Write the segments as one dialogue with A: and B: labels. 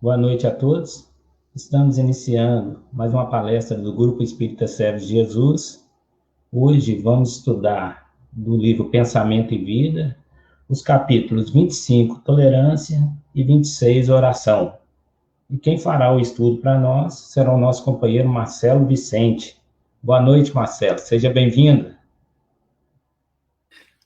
A: Boa noite a todos. Estamos iniciando mais uma palestra do Grupo Espírita Servos de Jesus. Hoje vamos estudar do livro Pensamento e Vida, os capítulos 25, Tolerância, e 26, Oração. E quem fará o estudo para nós será o nosso companheiro Marcelo Vicente. Boa noite, Marcelo. Seja bem-vindo.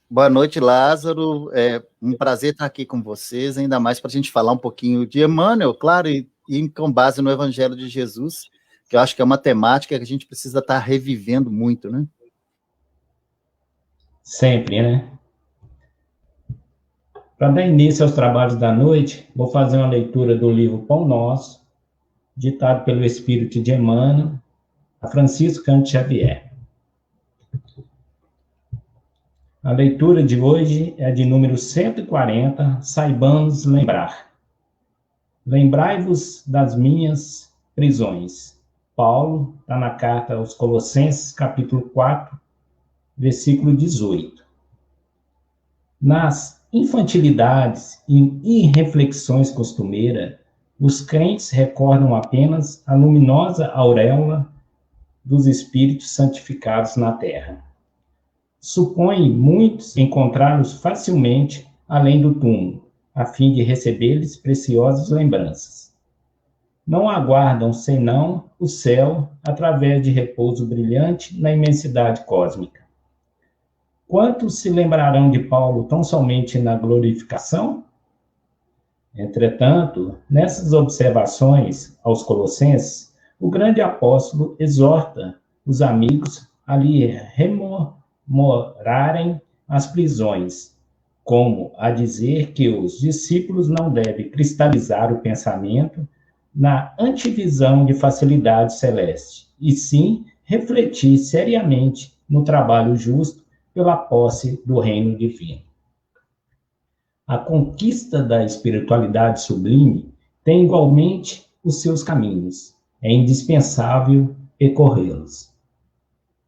B: Boa noite, Lázaro. É um prazer estar aqui com vocês, ainda mais para a gente falar um pouquinho de Emmanuel, claro, e com base no Evangelho de Jesus, que eu acho que é uma temática que a gente precisa estar revivendo muito, né?
A: Sempre, né? Para dar início aos trabalhos da noite, vou fazer uma leitura do livro Pão Nosso, ditado pelo Espírito de Emmanuel, a Francisco Cândido Xavier. A leitura de hoje é de número 140, saibamos lembrar. Lembrai-vos das minhas prisões. Paulo está na carta aos Colossenses, capítulo 4, versículo 18. Nas infantilidades e irreflexões costumeiras, os crentes recordam apenas a luminosa auréola dos espíritos santificados na terra. Supõe muitos encontrá-los facilmente além do túmulo, a fim de receber-lhes preciosas lembranças. Não aguardam senão o céu através de repouso brilhante na imensidade cósmica. Quantos se lembrarão de Paulo tão somente na glorificação? Entretanto, nessas observações aos Colossenses, o grande apóstolo exorta os amigos a lhe rememorarem as prisões, como a dizer que os discípulos não devem cristalizar o pensamento na antivisão de facilidade celeste, e sim refletir seriamente no trabalho justo pela posse do reino divino. A conquista da espiritualidade sublime tem igualmente os seus caminhos. É indispensável percorrê-los.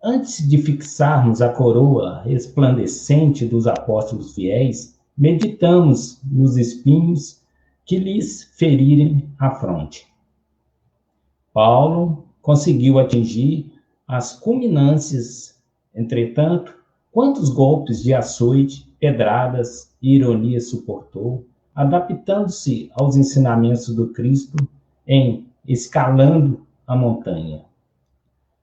A: Antes de fixarmos a coroa resplandecente dos apóstolos fiéis, meditamos nos espinhos que lhes ferirem a fronte. Paulo conseguiu atingir as culminâncias, entretanto, quantos golpes de açoite, pedradas e ironia suportou, adaptando-se aos ensinamentos do Cristo em escalando a montanha.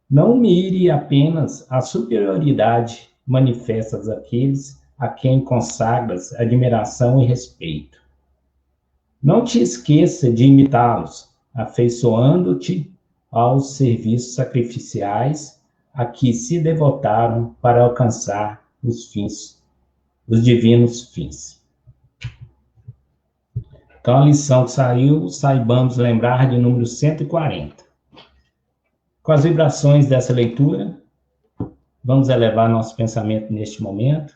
A: Não mire apenas a superioridade manifesta àqueles a quem consagras admiração e respeito. Não te esqueça de imitá-los, afeiçoando-te aos serviços sacrificiais a que se devotaram para alcançar os fins, os divinos fins. Então, a lição que saiu, saibamos lembrar de número 140. Com as vibrações dessa leitura, vamos elevar nosso pensamento neste momento.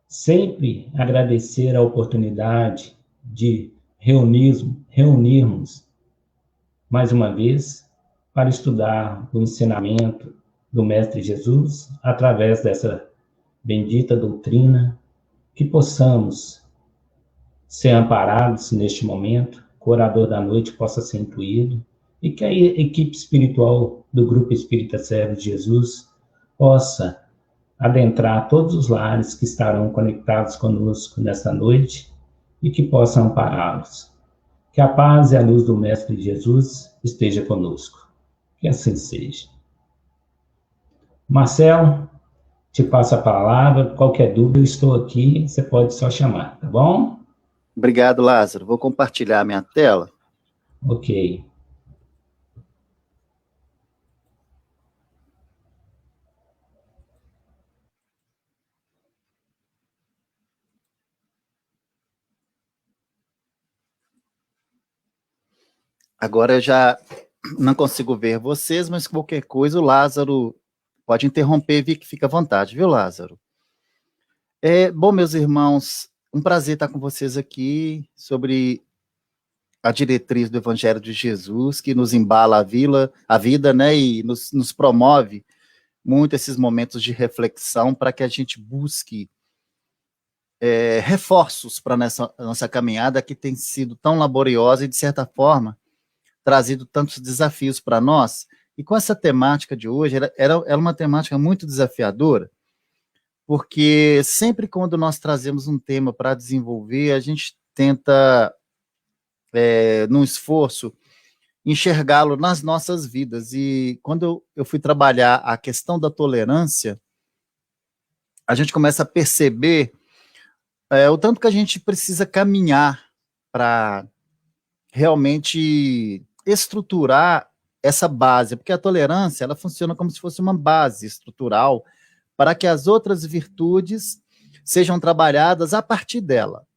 A: Sempre agradecer a oportunidade de reunirmos mais uma vez para estudar o ensinamento do Mestre Jesus através dessa bendita doutrina, que possamos ser amparados neste momento, que o orador da noite possa ser intuído e que a equipe espiritual do Grupo Espírita Servos de Jesus possa adentrar todos os lares que estarão conectados conosco nesta noite e que possa ampará-los. Que a paz e a luz do Mestre Jesus esteja conosco. Que assim seja. Marcelo, te passo a palavra. Qualquer dúvida, eu estou aqui. Você pode só chamar, tá bom?
B: Obrigado, Lázaro. Vou compartilhar a minha tela.
A: Ok.
B: Agora eu já não consigo ver vocês, mas qualquer coisa o Lázaro pode interromper, que fica à vontade, viu, Lázaro? Bom, meus irmãos, um prazer estar com vocês aqui sobre a diretriz do Evangelho de Jesus, que nos embala a vida, né, e nos promove muito esses momentos de reflexão para que a gente busque reforços para nossa caminhada que tem sido tão laboriosa e, de certa forma, trazido tantos desafios para nós. E com essa temática de hoje, era uma temática muito desafiadora, porque sempre quando nós trazemos um tema para desenvolver, a gente tenta, num esforço, enxergá-lo nas nossas vidas. E quando eu fui trabalhar a questão da tolerância, a gente começa a perceber o tanto que a gente precisa caminhar para realmente estruturar essa base, porque a tolerância, ela funciona como se fosse uma base estrutural para que as outras virtudes sejam trabalhadas a partir dela.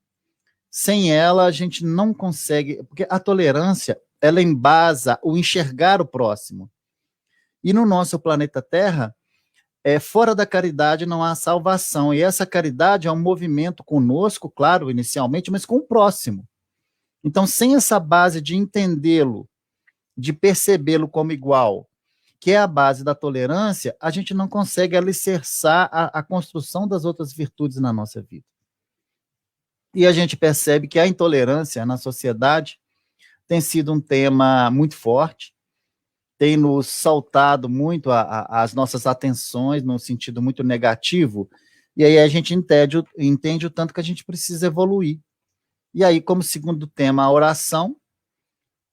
B: Sem ela, a gente não consegue, porque a tolerância, ela embasa o enxergar o próximo. E no nosso planeta Terra, fora da caridade não há salvação, e essa caridade é um movimento conosco, claro, inicialmente, mas com o próximo. Então, sem essa base de entendê-lo, de percebê-lo como igual, que é a base da tolerância, a gente não consegue alicerçar a construção das outras virtudes na nossa vida. E a gente percebe que a intolerância na sociedade tem sido um tema muito forte, tem nos saltado muito as nossas atenções num sentido muito negativo, e aí a gente entende o tanto que a gente precisa evoluir. E aí, como segundo tema, a oração,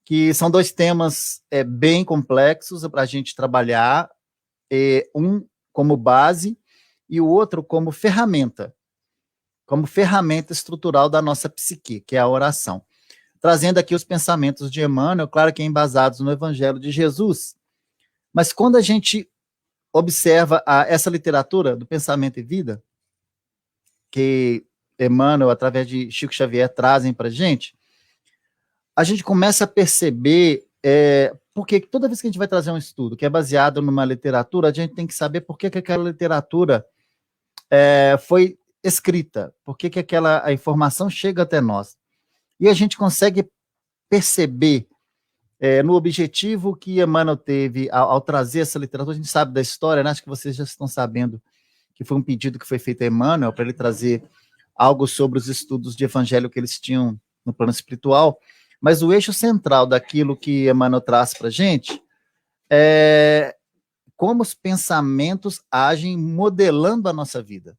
B: que são dois temas bem complexos para a gente trabalhar, um como base e o outro como ferramenta estrutural da nossa psique, que é a oração. Trazendo aqui os pensamentos de Emmanuel, claro que embasados no Evangelho de Jesus, mas quando a gente observa essa literatura do Pensamento e Vida, que Emmanuel, através de Chico Xavier, trazem para a gente começa a perceber, porque toda vez que a gente vai trazer um estudo que é baseado numa literatura, a gente tem que saber por que aquela literatura foi escrita, por que a informação chega até nós. E a gente consegue perceber no objetivo que Emmanuel teve ao trazer essa literatura. A gente sabe da história, né? Acho que vocês já estão sabendo que foi um pedido que foi feito a Emmanuel para ele trazer algo sobre os estudos de evangelho que eles tinham no plano espiritual, mas o eixo central daquilo que Emmanuel traz para a gente é como os pensamentos agem modelando a nossa vida.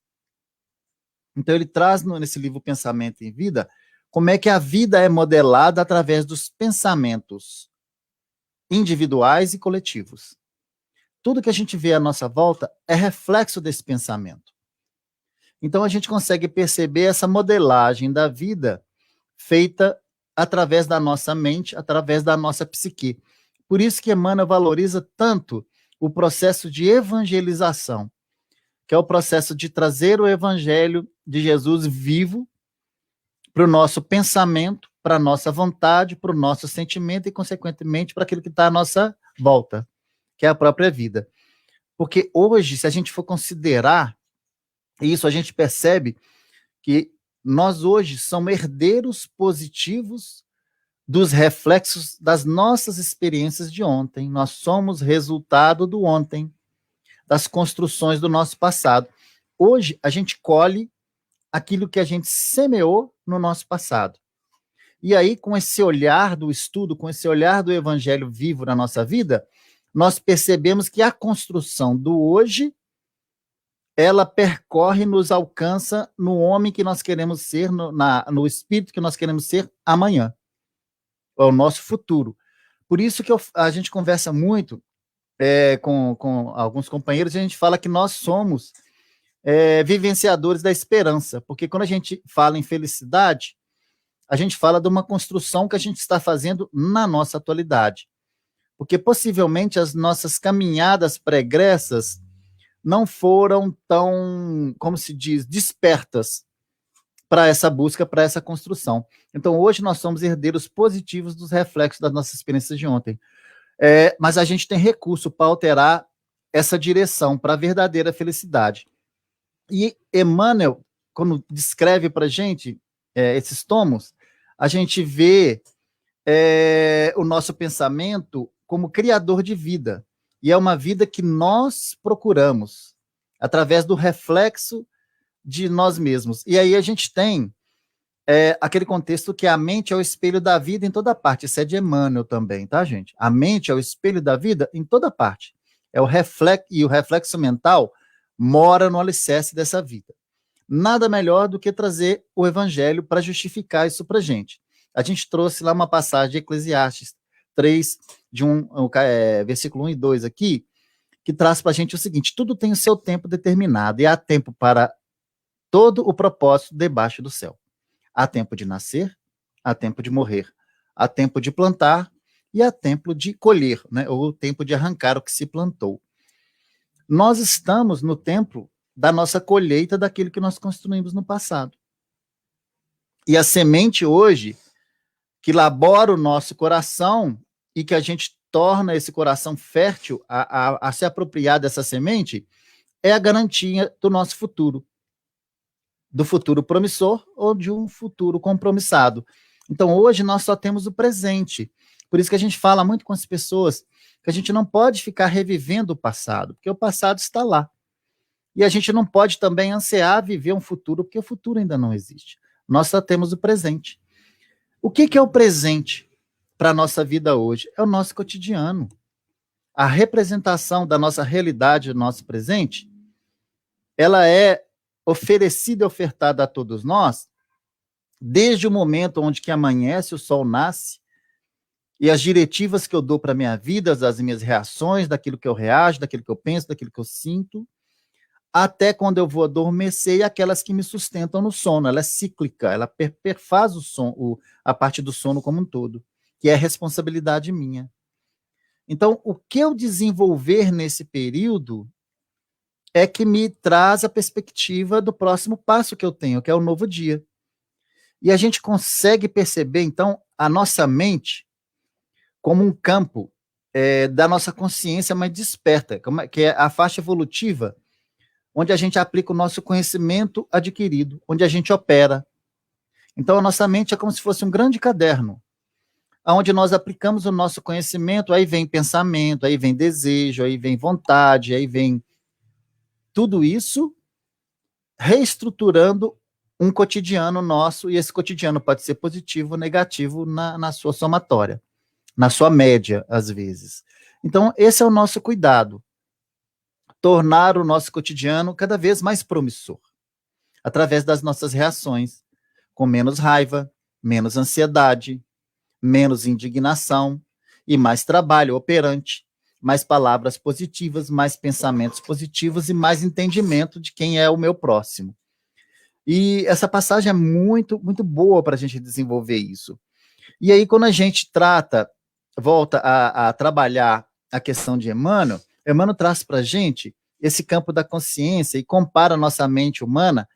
B: Então ele traz nesse livro Pensamento em Vida como é que a vida é modelada através dos pensamentos individuais e coletivos. Tudo que a gente vê à nossa volta é reflexo desse pensamento. Então a gente consegue perceber essa modelagem da vida feita através da nossa mente, através da nossa psique. Por isso que Emmanuel valoriza tanto o processo de evangelização, que é o processo de trazer o evangelho de Jesus vivo para o nosso pensamento, para a nossa vontade, para o nosso sentimento e, consequentemente, para aquilo que está à nossa volta, que é a própria vida. Porque hoje, se a gente for considerar isso, a gente percebe que nós hoje somos herdeiros positivos dos reflexos das nossas experiências de ontem. Nós somos resultado do ontem, das construções do nosso passado. Hoje, a gente colhe aquilo que a gente semeou no nosso passado. E aí, com esse olhar do estudo, com esse olhar do evangelho vivo na nossa vida, nós percebemos que a construção do hoje, ela percorre e nos alcança no homem que nós queremos ser, no espírito que nós queremos ser amanhã. É o nosso futuro. Por isso que a gente conversa muito com alguns companheiros, e a gente fala que nós somos vivenciadores da esperança, porque quando a gente fala em felicidade, a gente fala de uma construção que a gente está fazendo na nossa atualidade. Porque possivelmente as nossas caminhadas pregressas não foram tão, como se diz, despertas para essa busca, para essa construção. Então, hoje nós somos herdeiros positivos dos reflexos das nossas experiências de ontem. Mas a gente tem recurso para alterar essa direção para a verdadeira felicidade. E Emmanuel, quando descreve para a gente esses tomos, a gente vê o nosso pensamento como criador de vida. E é uma vida que nós procuramos, através do reflexo de nós mesmos. E aí a gente tem aquele contexto que a mente é o espelho da vida em toda parte. Isso é de Emmanuel também, tá, gente? A mente é o espelho da vida em toda parte. E o reflexo mental mora no alicerce dessa vida. Nada melhor do que trazer o evangelho para justificar isso para a gente. A gente trouxe lá uma passagem de Eclesiastes 3, versículo 1 e 2 aqui, que traz para a gente o seguinte: tudo tem o seu tempo determinado, e há tempo para todo o propósito debaixo do céu. Há tempo de nascer, há tempo de morrer, há tempo de plantar e há tempo de colher, né? Ou tempo de arrancar o que se plantou. Nós estamos no tempo da nossa colheita daquilo que nós construímos no passado. E a semente hoje, que labora o nosso coração e que a gente torna esse coração fértil a se apropriar dessa semente, é a garantia do nosso futuro. Do futuro promissor ou de um futuro compromissado. Então, hoje, nós só temos o presente. Por isso que a gente fala muito com as pessoas que a gente não pode ficar revivendo o passado, porque o passado está lá. E a gente não pode também ansiar viver um futuro, porque o futuro ainda não existe. Nós só temos o presente. O que é o presente para a nossa vida hoje? É o nosso cotidiano. A representação da nossa realidade, do nosso presente, ela é oferecida e ofertada a todos nós, desde o momento onde que amanhece, o sol nasce, e as diretivas que eu dou para a minha vida, das minhas reações, daquilo que eu reajo, daquilo que eu penso, daquilo que eu sinto, até quando eu vou adormecer, e aquelas que me sustentam no sono. Ela é cíclica, ela perfaz a parte do sono como um todo, que é responsabilidade minha. Então, o que eu desenvolver nesse período é que me traz a perspectiva do próximo passo que eu tenho, que é o novo dia. E a gente consegue perceber, então, a nossa mente como um campo da nossa consciência mais desperta, que é a faixa evolutiva, onde a gente aplica o nosso conhecimento adquirido, onde a gente opera. Então, a nossa mente é como se fosse um grande caderno, onde nós aplicamos o nosso conhecimento, aí vem pensamento, aí vem desejo, aí vem vontade, aí vem tudo isso reestruturando um cotidiano nosso, e esse cotidiano pode ser positivo ou negativo na sua somatória, na sua média, às vezes. Então, esse é o nosso cuidado, tornar o nosso cotidiano cada vez mais promissor, através das nossas reações, com menos raiva, menos ansiedade, menos indignação e mais trabalho operante, mais palavras positivas, mais pensamentos positivos e mais entendimento de quem é o meu próximo. E essa passagem é muito, muito boa para a gente desenvolver isso. E aí, quando a gente volta a trabalhar a questão de Emmanuel, Emmanuel traz para a gente esse campo da consciência e compara a nossa mente humana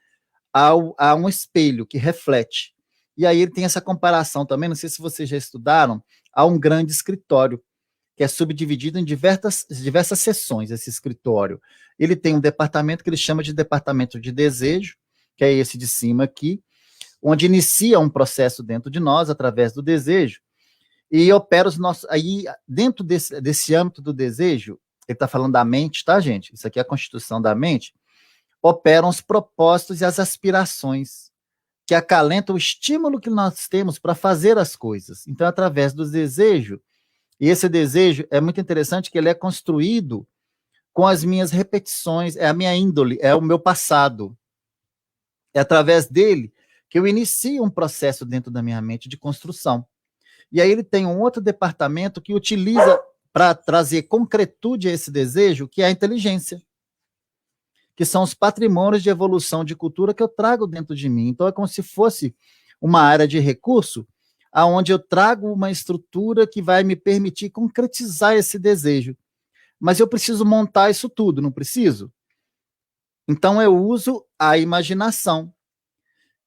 B: a um espelho que reflete. E aí ele tem essa comparação também, não sei se vocês já estudaram, a um grande escritório, que é subdividido em diversas seções, esse escritório. Ele tem um departamento que ele chama de departamento de desejo, que é esse de cima aqui, onde inicia um processo dentro de nós, através do desejo, e opera os nossos... Aí, dentro desse âmbito do desejo, ele está falando da mente, tá, gente? Isso aqui é a constituição da mente. Operam os propósitos e as aspirações, que acalentam o estímulo que nós temos para fazer as coisas. Então, através do desejo, e esse desejo é muito interessante que ele é construído com as minhas repetições, é a minha índole, é o meu passado. É através dele que eu inicio um processo dentro da minha mente de construção. E aí ele tem um outro departamento que utiliza para trazer concretude a esse desejo, que é a inteligência, que são os patrimônios de evolução de cultura que eu trago dentro de mim. Então é como se fosse uma área de recurso aonde eu trago uma estrutura que vai me permitir concretizar esse desejo. Mas eu preciso montar isso tudo, não preciso? Então eu uso a imaginação,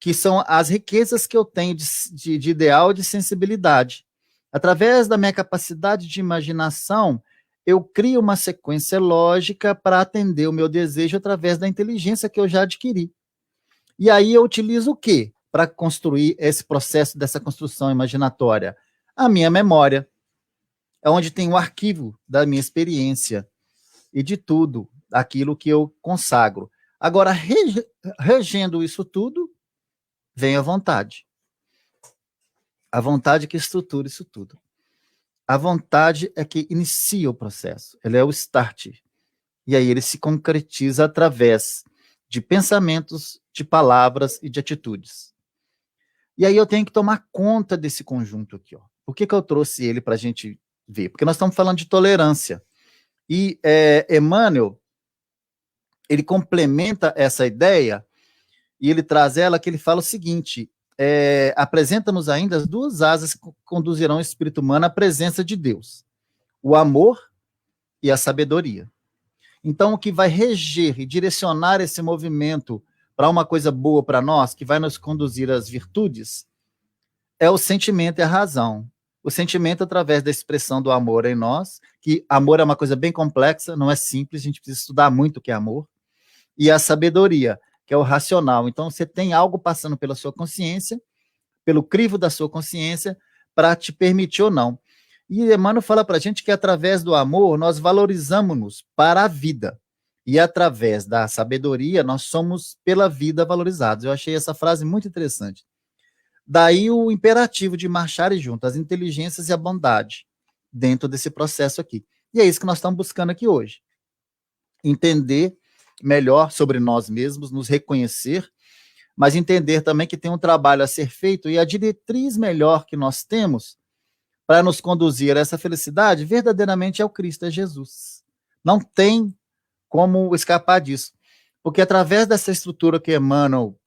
B: que são as riquezas que eu tenho de ideal e de sensibilidade. Através da minha capacidade de imaginação, eu crio uma sequência lógica para atender o meu desejo através da inteligência que eu já adquiri. E aí eu utilizo o quê para construir esse processo dessa construção imaginatória? A minha memória, é onde tem o arquivo da minha experiência e de tudo aquilo que eu consagro. Agora, regendo isso tudo, vem a vontade. A vontade que estrutura isso tudo. A vontade é que inicia o processo, ela é o start. E aí ele se concretiza através de pensamentos, de palavras e de atitudes. E aí eu tenho que tomar conta desse conjunto aqui. Ó. Por que eu trouxe ele para a gente ver? Porque nós estamos falando de tolerância. E Emmanuel, ele complementa essa ideia e ele traz ela que ele fala o seguinte, apresenta-nos ainda as duas asas que conduzirão o espírito humano à presença de Deus, o amor e a sabedoria. Então, o que vai reger e direcionar esse movimento para uma coisa boa para nós, que vai nos conduzir às virtudes, é o sentimento e a razão. O sentimento através da expressão do amor em nós, que amor é uma coisa bem complexa, não é simples, a gente precisa estudar muito o que é amor, e a sabedoria, que é o racional. Então, você tem algo passando pela sua consciência, pelo crivo da sua consciência, para te permitir ou não. E Emmanuel fala para a gente que através do amor nós valorizamos-nos para a vida. E através da sabedoria nós somos pela vida valorizados. Eu achei essa frase muito interessante. Daí o imperativo de marcharem juntos, as inteligências e a bondade, dentro desse processo aqui. E é isso que nós estamos buscando aqui hoje. Entender melhor sobre nós mesmos, nos reconhecer, mas entender também que tem um trabalho a ser feito e a diretriz melhor que nós temos para nos conduzir a essa felicidade, verdadeiramente é o Cristo, é Jesus. Não tem como escapar disso. Porque através dessa estrutura que Emmanuel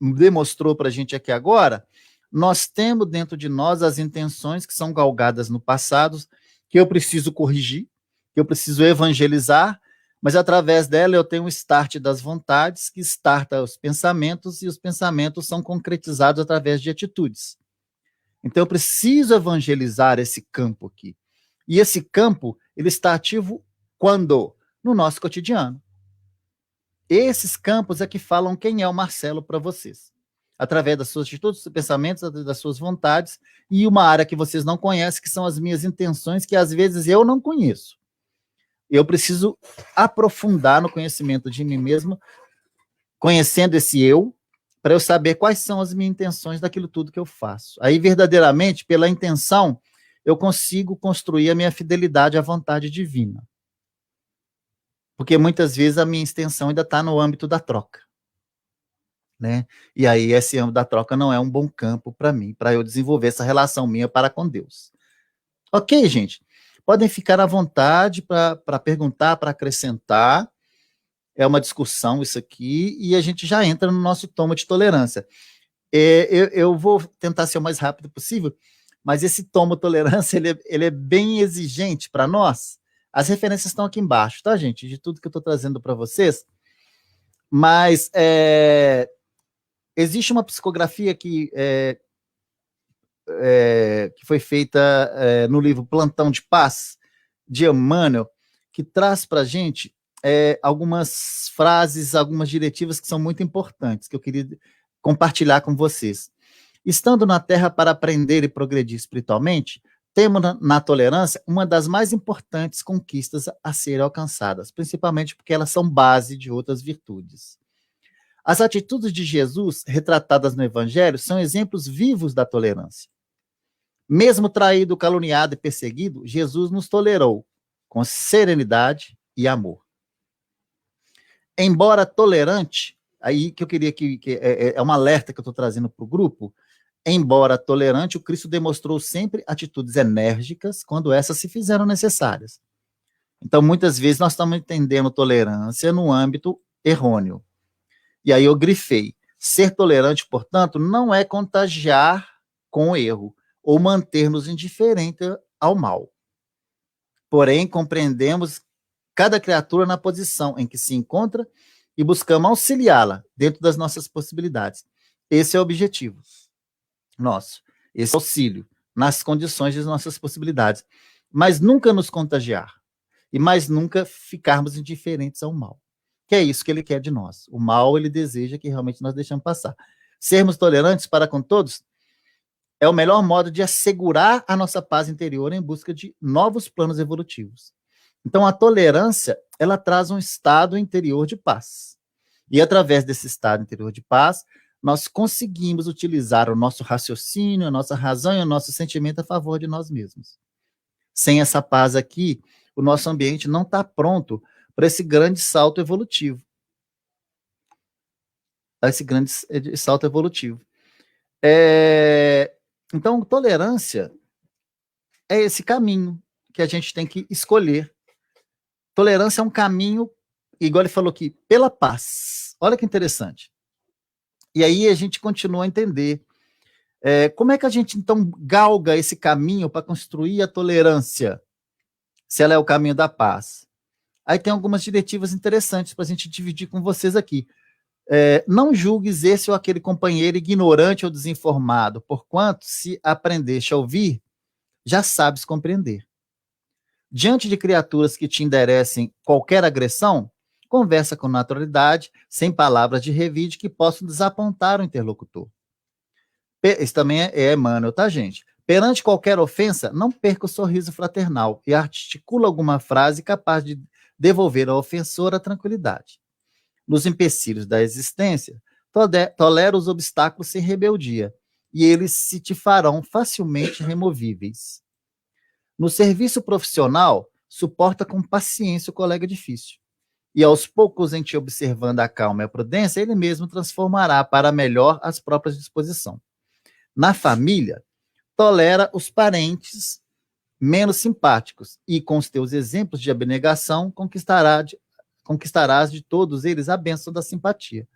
B: demonstrou para a gente aqui agora, nós temos dentro de nós as intenções que são galgadas no passado, que eu preciso corrigir, que eu preciso evangelizar, mas através dela eu tenho o start das vontades, que starta os pensamentos, e os pensamentos são concretizados através de atitudes. Então, eu preciso evangelizar esse campo aqui. E esse campo, ele está ativo quando? No nosso cotidiano. Esses campos é que falam quem é o Marcelo para vocês. Através das suas atitudes, dos seus pensamentos, das suas vontades, e uma área que vocês não conhecem, que são as minhas intenções, que às vezes eu não conheço. Eu preciso aprofundar no conhecimento de mim mesmo, conhecendo esse eu, para eu saber quais são as minhas intenções daquilo tudo que eu faço. Aí, verdadeiramente, pela intenção, eu consigo construir a minha fidelidade à vontade divina. Porque muitas vezes a minha intenção ainda está no âmbito da troca. Né? E aí, esse âmbito da troca não é um bom campo para mim, para eu desenvolver essa relação minha para com Deus. Ok, gente? Podem ficar à vontade para perguntar, para acrescentar. É uma discussão isso aqui, e a gente já entra no nosso tomo de tolerância. Eu vou tentar ser o mais rápido possível, mas esse tomo tolerância, ele é bem exigente para nós. As referências estão aqui embaixo, tá, gente? De tudo que eu estou trazendo para vocês. Mas existe uma psicografia que foi feita no livro Plantão de Paz, de Emmanuel, que traz para a gente algumas frases, algumas diretivas que são muito importantes, que eu queria compartilhar com vocês. Estando na Terra para aprender e progredir espiritualmente, temos na tolerância uma das mais importantes conquistas a serem alcançadas, principalmente porque elas são base de outras virtudes. As atitudes de Jesus, retratadas no Evangelho, são exemplos vivos da tolerância. Mesmo traído, caluniado e perseguido, Jesus nos tolerou com serenidade e amor. Embora tolerante, aí que eu queria que é um alerta que eu estou trazendo para o grupo, embora tolerante, o Cristo demonstrou sempre atitudes enérgicas quando essas se fizeram necessárias. Então, muitas vezes, nós estamos entendendo tolerância no âmbito errôneo. E aí eu grifei. Ser tolerante, portanto, não é contagiar com o erro, ou manter-nos indiferentes ao mal. Porém, compreendemos cada criatura na posição em que se encontra e buscamos auxiliá-la dentro das nossas possibilidades. Esse é o objetivo nosso, esse auxílio nas condições das nossas possibilidades. Mas nunca nos contagiar e mais nunca ficarmos indiferentes ao mal. Que é isso que ele quer de nós. O mal, ele deseja que realmente nós deixamos passar. Sermos tolerantes para com todos é o melhor modo de assegurar a nossa paz interior em busca de novos planos evolutivos. Então, a tolerância, ela traz um estado interior de paz. E através desse estado interior de paz, nós conseguimos utilizar o nosso raciocínio, a nossa razão e o nosso sentimento a favor de nós mesmos. Sem essa paz aqui, o nosso ambiente não está pronto para esse grande salto evolutivo. Então, tolerância é esse caminho que a gente tem que escolher. Tolerância é um caminho, igual ele falou aqui, pela paz. Olha que interessante. E aí a gente continua a entender como é que a gente, então, galga esse caminho para construir a tolerância, se ela é o caminho da paz. Aí tem algumas diretivas interessantes para a gente dividir com vocês aqui. Não julgues esse ou aquele companheiro ignorante ou desinformado, porquanto, se aprendeste a ouvir, já sabes compreender. Diante de criaturas que te enderecem qualquer agressão, conversa com naturalidade, sem palavras de revide que possam desapontar o interlocutor. Isso também é Emmanuel, tá, gente? Perante qualquer ofensa, não perca o sorriso fraternal e articula alguma frase capaz de devolver ao ofensor a tranquilidade. Nos empecilhos da existência, tolera os obstáculos sem rebeldia, e eles se te farão facilmente removíveis. No serviço profissional, suporta com paciência o colega difícil, e aos poucos, em te observando a calma e a prudência, ele mesmo transformará para melhor as próprias disposições. Na família, tolera os parentes menos simpáticos, e com os teus exemplos de abnegação, conquistarás de todos eles a bênção da simpatia.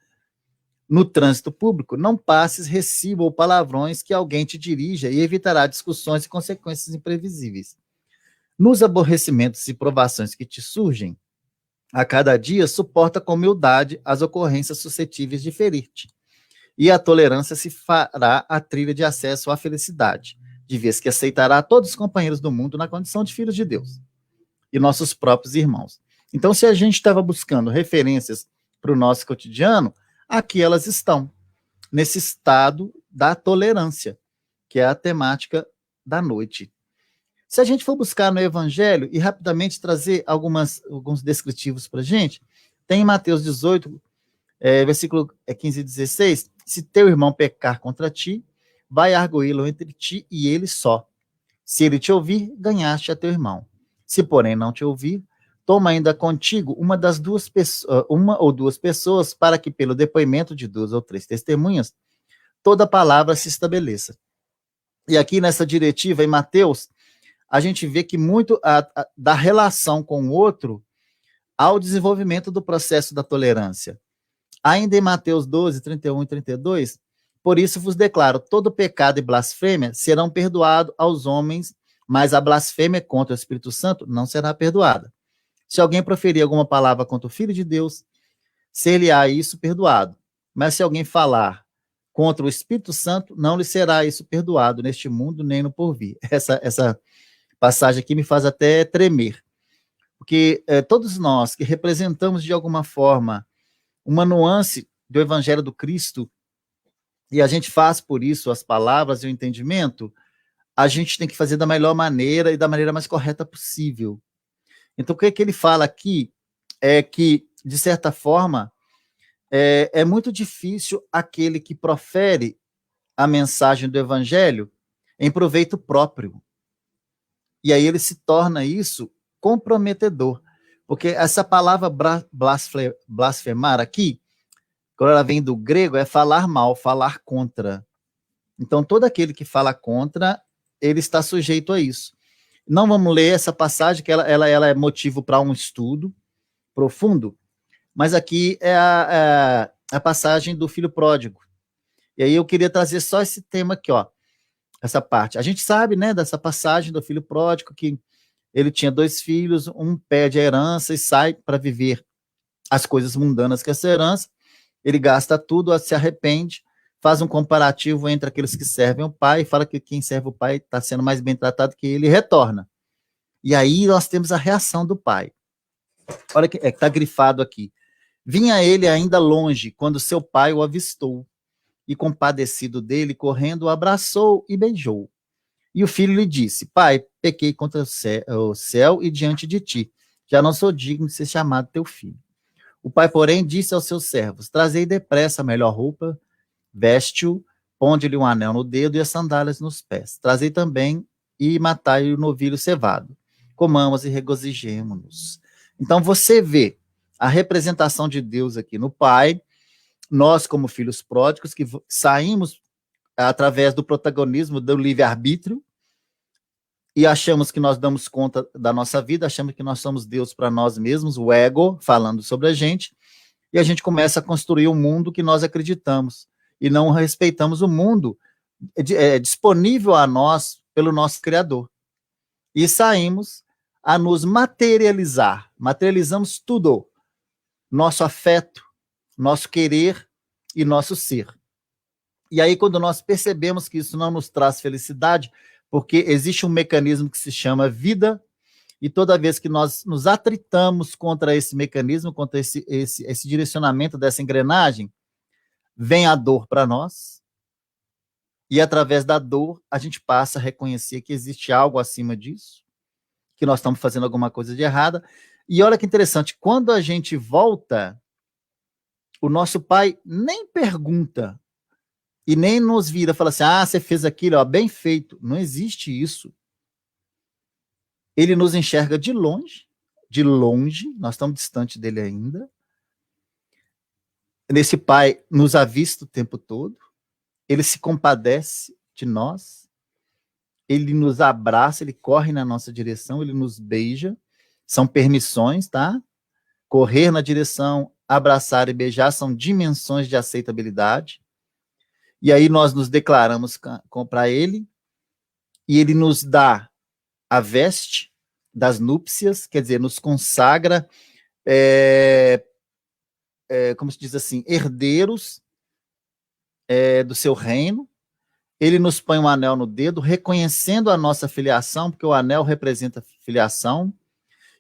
B: No trânsito público, não passes recibo ou palavrões que alguém te dirija e evitará discussões e consequências imprevisíveis. Nos aborrecimentos e provações que te surgem, a cada dia suporta com humildade as ocorrências suscetíveis de ferir-te. E a tolerância se fará a trilha de acesso à felicidade, de vez que aceitará todos os companheiros do mundo na condição de filhos de Deus e nossos próprios irmãos. Então, se a gente estava buscando referências para o nosso cotidiano, aqui elas estão, nesse estado da tolerância, que é a temática da noite. Se a gente for buscar no Evangelho e rapidamente trazer alguns descritivos para a gente, tem em Mateus 18, versículo 15 e 16, se teu irmão pecar contra ti, vai arguí-lo entre ti e ele só. Se ele te ouvir, ganhaste a teu irmão. Se, porém, não te ouvir, toma ainda contigo uma ou duas pessoas, para que, pelo depoimento de 2 ou 3 testemunhas, toda palavra se estabeleça. E aqui nessa diretiva, em Mateus, a gente vê que muito da relação com o outro ao desenvolvimento do processo da tolerância. Ainda em Mateus 12, 31 e 32, por isso vos declaro, todo pecado e blasfêmia serão perdoados aos homens, mas a blasfêmia contra o Espírito Santo não será perdoada. Se alguém proferir alguma palavra contra o Filho de Deus, ser-lhe-á isso perdoado. Mas se alguém falar contra o Espírito Santo, não lhe será isso perdoado neste mundo nem no porvir. Essa passagem aqui me faz até tremer, porque todos nós que representamos de alguma forma uma nuance do Evangelho do Cristo, e a gente faz por isso as palavras e o entendimento, a gente tem que fazer da melhor maneira e da maneira mais correta possível. Então, o que ele fala aqui é que, de certa forma, é muito difícil aquele que profere a mensagem do Evangelho em proveito próprio. E aí ele se torna isso comprometedor. Porque essa palavra blasfemar aqui, quando ela vem do grego, é falar mal, falar contra. Então, todo aquele que fala contra, ele está sujeito a isso. Não vamos ler essa passagem, que ela é motivo para um estudo profundo, mas aqui é a passagem do filho pródigo. E aí eu queria trazer só esse tema aqui, ó, essa parte. A gente sabe, né, dessa passagem do filho pródigo, que ele tinha 2 filhos, um pede a herança e sai para viver as coisas mundanas que essa herança, ele gasta tudo, se arrepende, faz um comparativo entre aqueles que servem o pai, e fala que quem serve o pai está sendo mais bem tratado que ele, e retorna. E aí nós temos a reação do pai. Olha que está grifado aqui. Vinha ele ainda longe, quando seu pai o avistou, e compadecido dele, correndo, o abraçou e beijou. E o filho lhe disse, pai, pequei contra o céu e diante de ti, já não sou digno de ser chamado teu filho. O pai, porém, disse aos seus servos: trazei depressa a melhor roupa, veste-o, ponde-lhe um anel no dedo e as sandálias nos pés. Trazei também e matai o novilho cevado. Comamos e regozijemo-nos. Então você vê a representação de Deus aqui no Pai, nós como filhos pródigos, que saímos através do protagonismo do livre-arbítrio e achamos que nós damos conta da nossa vida, achamos que nós somos Deus para nós mesmos, o ego falando sobre a gente, e a gente começa a construir um mundo que nós acreditamos e não respeitamos o mundo disponível a nós pelo nosso Criador. E saímos a nos materializar. Materializamos tudo. Nosso afeto, nosso querer e nosso ser. E aí, quando nós percebemos que isso não nos traz felicidade, porque existe um mecanismo que se chama vida, e toda vez que nós nos atritamos contra esse mecanismo, contra esse direcionamento dessa engrenagem, vem a dor para nós, e através da dor a gente passa a reconhecer que existe algo acima disso, que nós estamos fazendo alguma coisa de errada. E olha que interessante, quando a gente volta, o nosso pai nem pergunta e nem nos vira, fala assim, você fez aquilo, ó, bem feito. Não existe isso. Ele nos enxerga de longe, nós estamos distante dele ainda. Esse pai nos avista o tempo todo, ele se compadece de nós, ele nos abraça, ele corre na nossa direção, ele nos beija, são permissões, tá? Correr na direção, abraçar e beijar são dimensões de aceitabilidade. E aí nós nos declaramos para ele, e ele nos dá a veste das núpcias, quer dizer, nos consagra, como se diz assim, herdeiros do seu reino. Ele nos põe um anel no dedo, reconhecendo a nossa filiação, porque o anel representa filiação,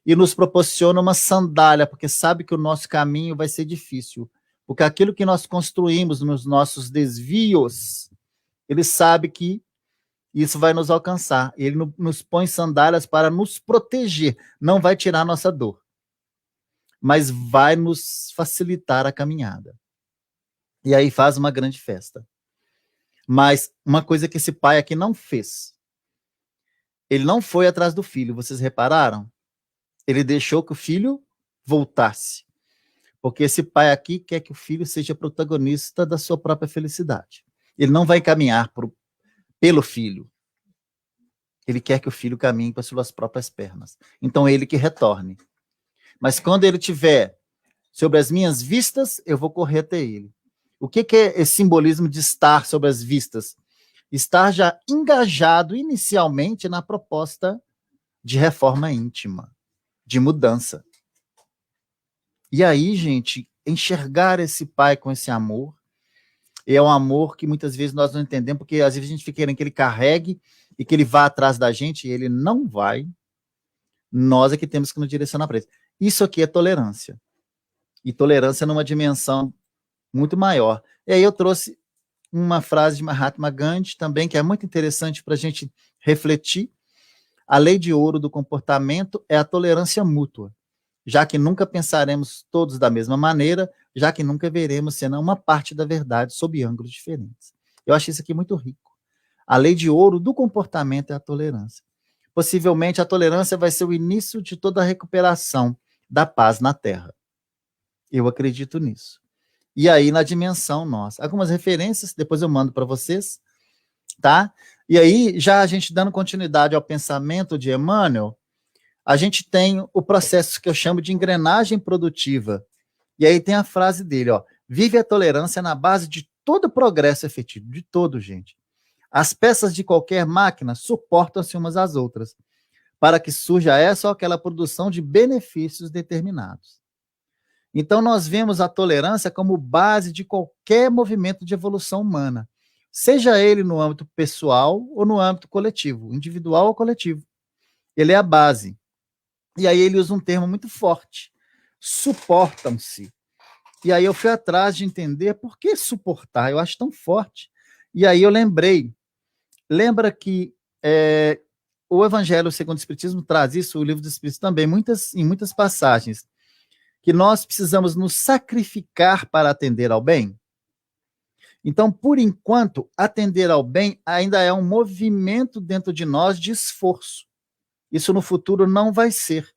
B: e nos proporciona uma sandália, porque sabe que o nosso caminho vai ser difícil, porque aquilo que nós construímos nos nossos desvios, ele sabe que isso vai nos alcançar. Ele nos põe sandálias para nos proteger, não vai tirar a nossa dor, mas vai nos facilitar a caminhada. E aí faz uma grande festa. Mas uma coisa que esse pai aqui não fez, ele não foi atrás do filho, vocês repararam? Ele deixou que o filho voltasse. Porque esse pai aqui quer que o filho seja protagonista da sua própria felicidade. Ele não vai caminhar pelo filho. Ele quer que o filho caminhe para suas próprias pernas. Então, ele que retorne. Mas quando ele estiver sobre as minhas vistas, eu vou correr até ele. O que é esse simbolismo de estar sobre as vistas? Estar já engajado inicialmente na proposta de reforma íntima, de mudança. E aí, gente, enxergar esse pai com esse amor, é um amor que muitas vezes nós não entendemos, porque às vezes a gente fica querendo que ele carregue e que ele vá atrás da gente, e ele não vai. Nós é que temos que nos direcionar para isso. Isso aqui é tolerância. E tolerância numa dimensão muito maior. E aí eu trouxe uma frase de Mahatma Gandhi também, que é muito interessante para a gente refletir. A lei de ouro do comportamento é a tolerância mútua, já que nunca pensaremos todos da mesma maneira, já que nunca veremos senão uma parte da verdade sob ângulos diferentes. Eu acho isso aqui muito rico. A lei de ouro do comportamento é a tolerância. Possivelmente a tolerância vai ser o início de toda a recuperação da paz na Terra. Eu acredito nisso. E aí na dimensão nossa. Algumas referências, depois eu mando para vocês, tá? E aí, já a gente dando continuidade ao pensamento de Emmanuel, a gente tem o processo que eu chamo de engrenagem produtiva. E aí tem a frase dele, ó, vive a tolerância na base de todo progresso efetivo, de todo, gente. As peças de qualquer máquina suportam-se umas às outras, para que surja essa ou aquela produção de benefícios determinados. Então, nós vemos a tolerância como base de qualquer movimento de evolução humana, seja ele no âmbito pessoal ou no âmbito coletivo, individual ou coletivo. Ele é a base. E aí ele usa um termo muito forte, suportam-se. E aí eu fui atrás de entender por que suportar, eu acho tão forte. E aí eu lembra que o Evangelho segundo o Espiritismo traz isso, o Livro dos Espíritos também, em muitas passagens, que nós precisamos nos sacrificar para atender ao bem? Então, por enquanto, atender ao bem ainda é um movimento dentro de nós de esforço. Isso no futuro não vai ser.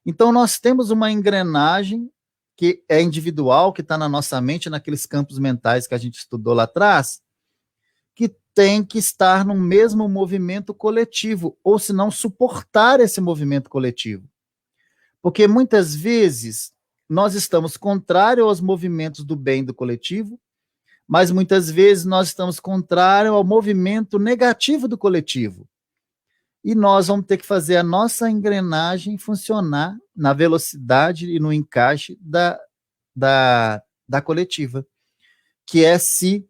B: Então, nós temos uma engrenagem que é individual, que está na nossa mente, naqueles campos mentais que a gente estudou lá atrás, que tem que estar no mesmo movimento coletivo, ou se não, suportar esse movimento coletivo. Porque muitas vezes nós estamos contrários aos movimentos do bem do coletivo, mas muitas vezes nós estamos contrários ao movimento negativo do coletivo. E nós vamos ter que fazer a nossa engrenagem funcionar na velocidade e no encaixe da coletiva, que é se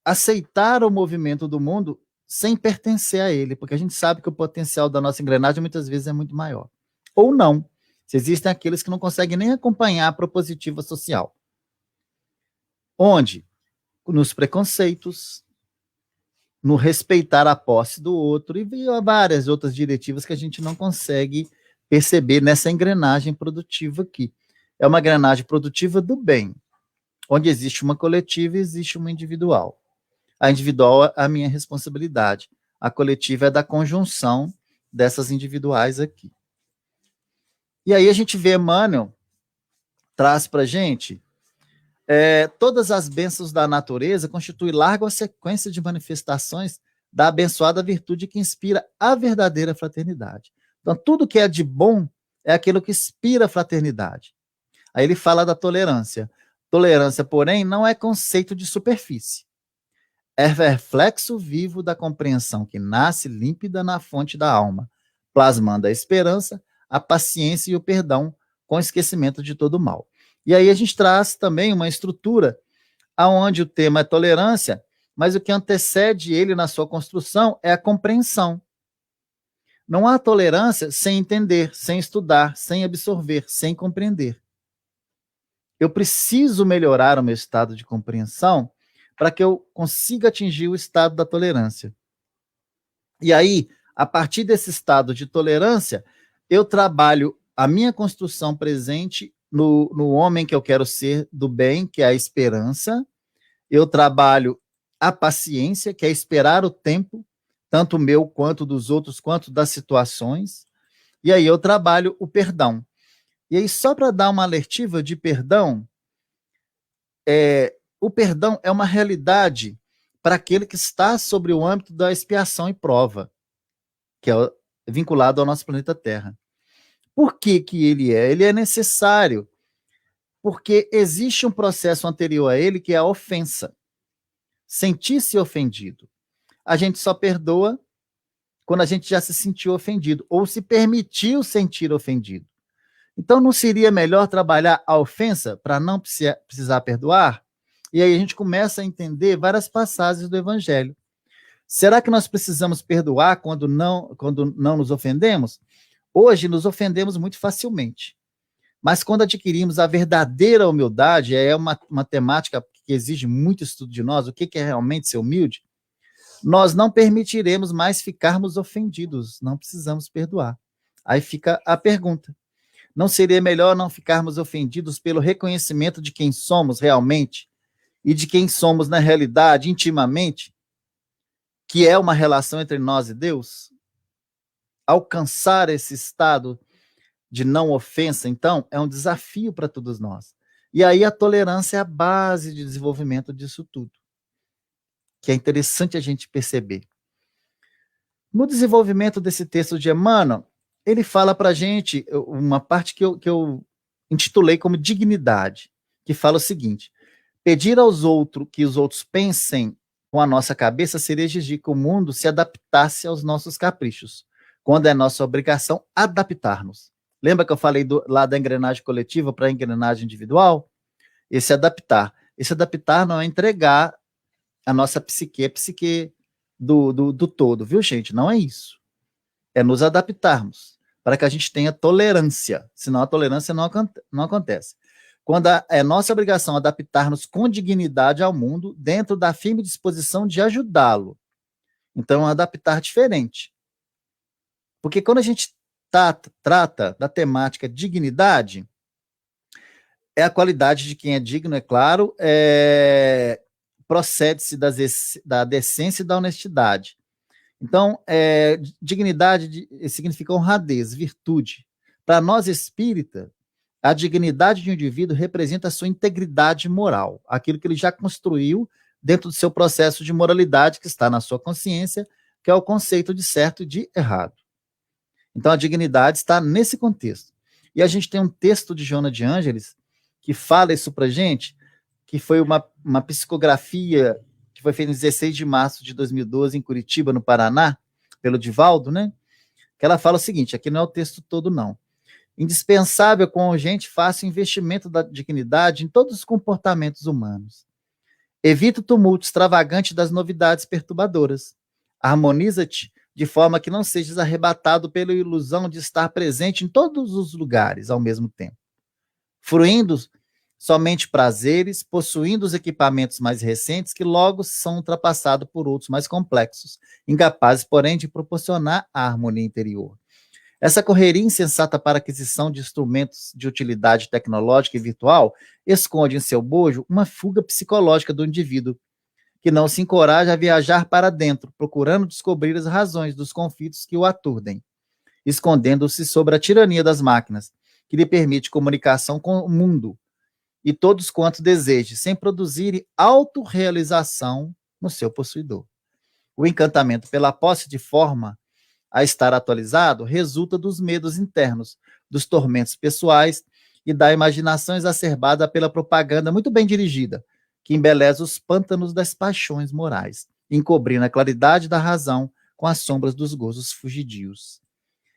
B: aceitar o movimento do mundo sem pertencer a ele, porque a gente sabe que o potencial da nossa engrenagem muitas vezes é muito maior. Ou não. Se existem aqueles que não conseguem nem acompanhar a propositiva social. Onde? Nos preconceitos, no respeitar a posse do outro e várias outras diretivas que a gente não consegue perceber nessa engrenagem produtiva aqui. É uma engrenagem produtiva do bem, onde existe uma coletiva e existe uma individual. A individual é a minha responsabilidade, a coletiva é da conjunção dessas individuais aqui. E aí a gente vê Emmanuel traz para a gente todas as bênçãos da natureza constituem larga sequência de manifestações da abençoada virtude que inspira a verdadeira fraternidade. Então, tudo que é de bom é aquilo que inspira a fraternidade. Aí ele fala da tolerância. Tolerância, porém, não é conceito de superfície. É reflexo vivo da compreensão que nasce límpida na fonte da alma, plasmando a esperança, a paciência e o perdão, com esquecimento de todo o mal. E aí a gente traz também uma estrutura onde o tema é tolerância, mas o que antecede ele na sua construção é a compreensão. Não há tolerância sem entender, sem estudar, sem absorver, sem compreender. Eu preciso melhorar o meu estado de compreensão para que eu consiga atingir o estado da tolerância. E aí, a partir desse estado de tolerância, eu trabalho a minha construção presente no homem que eu quero ser do bem, que é a esperança. Eu trabalho a paciência, que é esperar o tempo, tanto meu quanto dos outros, quanto das situações. E aí eu trabalho o perdão. E aí, só para dar uma alertiva de perdão, o perdão é uma realidade para aquele que está sobre o âmbito da expiação e prova, que é vinculado ao nosso planeta Terra. Por que que ele é? Ele é necessário, porque existe um processo anterior a ele que é a ofensa. Sentir-se ofendido. A gente só perdoa quando a gente já se sentiu ofendido, ou se permitiu sentir ofendido. Então, não seria melhor trabalhar a ofensa para não precisar perdoar? E aí a gente começa a entender várias passagens do Evangelho. Será que nós precisamos perdoar quando não nos ofendemos? Hoje nos ofendemos muito facilmente. Mas quando adquirimos a verdadeira humildade, é uma temática que exige muito estudo de nós, o que é realmente ser humilde, nós não permitiremos mais ficarmos ofendidos, não precisamos perdoar. Aí fica a pergunta. Não seria melhor não ficarmos ofendidos pelo reconhecimento de quem somos realmente e de quem somos na realidade, intimamente, que é uma relação entre nós e Deus? Alcançar esse estado de não ofensa, então, é um desafio para todos nós. E aí a tolerância é a base de desenvolvimento disso tudo, que é interessante a gente perceber. No desenvolvimento desse texto de Emmanuel, ele fala para a gente uma parte que eu intitulei como dignidade, que fala o seguinte: pedir aos outros que os outros pensem com a nossa cabeça seria exigir que o mundo se adaptasse aos nossos caprichos, quando é nossa obrigação adaptar-nos. Lembra que eu falei lá da engrenagem coletiva para a engrenagem individual? Esse adaptar não é entregar a nossa psique, a psique do todo, viu, gente? Não é isso. É nos adaptarmos, para que a gente tenha tolerância, senão a tolerância não acontece. Quando é nossa obrigação adaptar-nos com dignidade ao mundo, dentro da firme disposição de ajudá-lo. Então, adaptar diferente. Porque quando a gente trata da temática dignidade, é a qualidade de quem é digno, é claro, procede-se da decência e da honestidade. Então, dignidade significa honradez, virtude. Para nós espírita, a dignidade de um indivíduo representa a sua integridade moral, aquilo que ele já construiu dentro do seu processo de moralidade que está na sua consciência, que é o conceito de certo e de errado. Então, a dignidade está nesse contexto. E a gente tem um texto de Joana de Ângeles que fala isso para a gente, que foi uma psicografia que foi feita em 16 de março de 2012, em Curitiba, no Paraná, pelo Divaldo, né? Que ela fala o seguinte, aqui não é o texto todo, não. Indispensável, com urgente, faça o investimento da dignidade em todos os comportamentos humanos. Evita o tumulto extravagante das novidades perturbadoras. Harmoniza-te de forma que não sejas arrebatado pela ilusão de estar presente em todos os lugares ao mesmo tempo. Fruindo somente prazeres, possuindo os equipamentos mais recentes que logo são ultrapassados por outros mais complexos, incapazes, porém, de proporcionar a harmonia interior. Essa correria insensata para aquisição de instrumentos de utilidade tecnológica e virtual esconde em seu bojo uma fuga psicológica do indivíduo, que não se encoraja a viajar para dentro, procurando descobrir as razões dos conflitos que o aturdem, escondendo-se sobre a tirania das máquinas, que lhe permite comunicação com o mundo e todos quanto deseje, sem produzir autorrealização no seu possuidor. O encantamento pela posse de forma a estar atualizado resulta dos medos internos, dos tormentos pessoais e da imaginação exacerbada pela propaganda muito bem dirigida, que embeleza os pântanos das paixões morais, encobrindo a claridade da razão com as sombras dos gozos fugidios.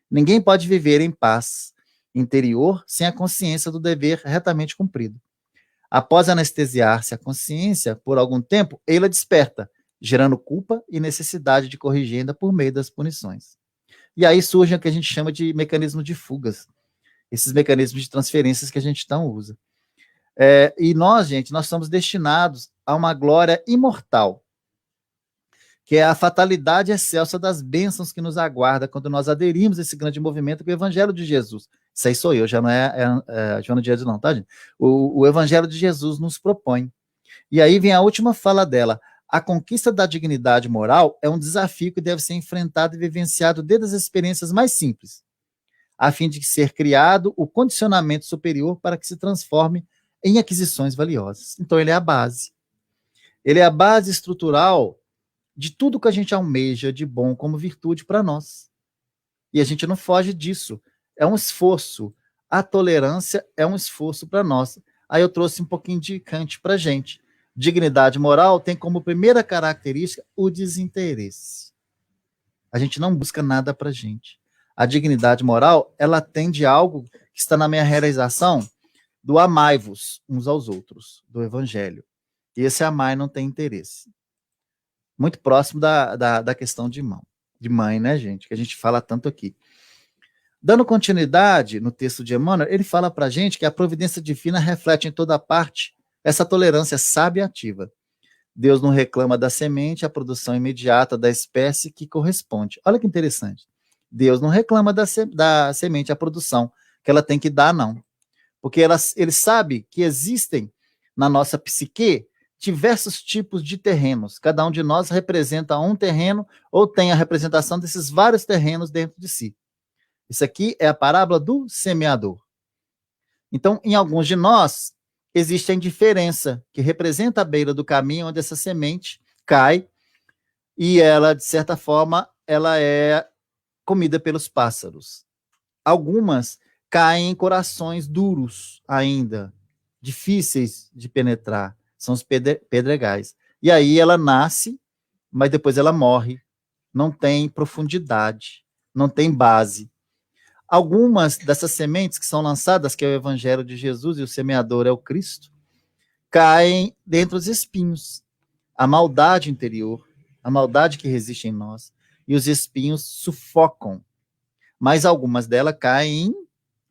B: Ninguém pode viver em paz interior sem a consciência do dever retamente cumprido. Após anestesiar-se a consciência por algum tempo, ela desperta, gerando culpa e necessidade de corrigenda por meio das punições. E aí surge o que a gente chama de mecanismo de fugas, esses mecanismos de transferências que a gente então usa. E nós, gente, nós somos destinados a uma glória imortal, que é a fatalidade excelsa das bênçãos que nos aguarda quando nós aderimos a esse grande movimento que é o Evangelho de Jesus. Isso aí sou eu, já não é Joana de Ângeles não, tá, gente? O Evangelho de Jesus nos propõe. E aí vem a última fala dela. A conquista da dignidade moral é um desafio que deve ser enfrentado e vivenciado desde as experiências mais simples, a fim de ser criado o condicionamento superior para que se transforme em aquisições valiosas. Então, ele é a base. Ele é a base estrutural de tudo que a gente almeja de bom como virtude para nós. E a gente não foge disso. É um esforço. A tolerância é um esforço para nós. Aí eu trouxe um pouquinho de Kant para a gente. Dignidade moral tem como primeira característica o desinteresse. A gente não busca nada para a gente. A dignidade moral, ela atende algo que está na minha realização do amai-vos uns aos outros, do Evangelho. E esse amar não tem interesse. Muito próximo da questão de mãe, né, gente? Que a gente fala tanto aqui. Dando continuidade no texto de Emmanuel, ele fala para a gente que a providência divina reflete em toda parte essa tolerância sábia e ativa. Deus não reclama da semente a produção imediata da espécie que corresponde. Olha que interessante. Deus não reclama da semente a produção que ela tem que dar, não. Porque ele sabe que existem na nossa psique diversos tipos de terrenos. Cada um de nós representa um terreno ou tem a representação desses vários terrenos dentro de si. Isso aqui é a parábola do semeador. Então, em alguns de nós, existe a indiferença, que representa a beira do caminho onde essa semente cai e ela, de certa forma, ela é comida pelos pássaros. Algumas caem em corações duros ainda, difíceis de penetrar, são os pedregais. E aí ela nasce, mas depois ela morre, não tem profundidade, não tem base. Algumas dessas sementes que são lançadas, que é o Evangelho de Jesus e o semeador é o Cristo, caem dentro dos espinhos. A maldade interior, a maldade que resiste em nós, e os espinhos sufocam. Mas algumas delas caem em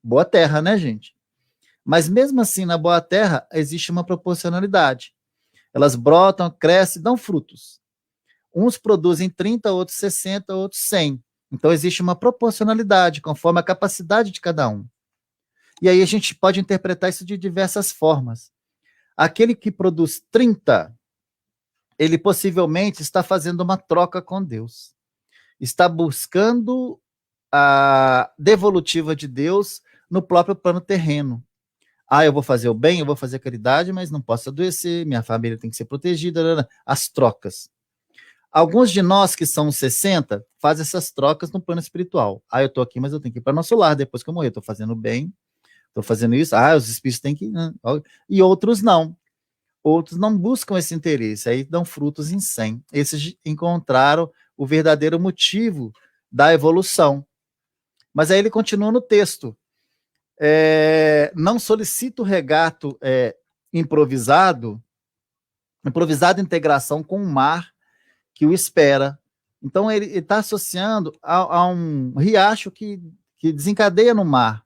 B: boa terra, né, gente? Mas mesmo assim, na boa terra, existe uma proporcionalidade. Elas brotam, crescem, dão frutos. Uns produzem 30, outros 60, outros 100. Então, existe uma proporcionalidade, conforme a capacidade de cada um. E aí a gente pode interpretar isso de diversas formas. Aquele que produz 30, ele possivelmente está fazendo uma troca com Deus. Está buscando a devolutiva de Deus no próprio plano terreno. Eu vou fazer o bem, eu vou fazer a caridade, mas não posso adoecer, minha família tem que ser protegida, as trocas. Alguns de nós que são 60 fazem essas trocas no plano espiritual. Eu estou aqui, mas eu tenho que ir para nosso lar depois que eu morrer. Estou fazendo bem, estou fazendo isso. Os espíritos têm que... E outros não. Outros não buscam esse interesse, aí dão frutos em 100. Esses encontraram o verdadeiro motivo da evolução. Mas aí ele continua no texto. Não solicito regato improvisado integração com o mar que o espera. Então, ele está associando a um riacho que desencadeia no mar.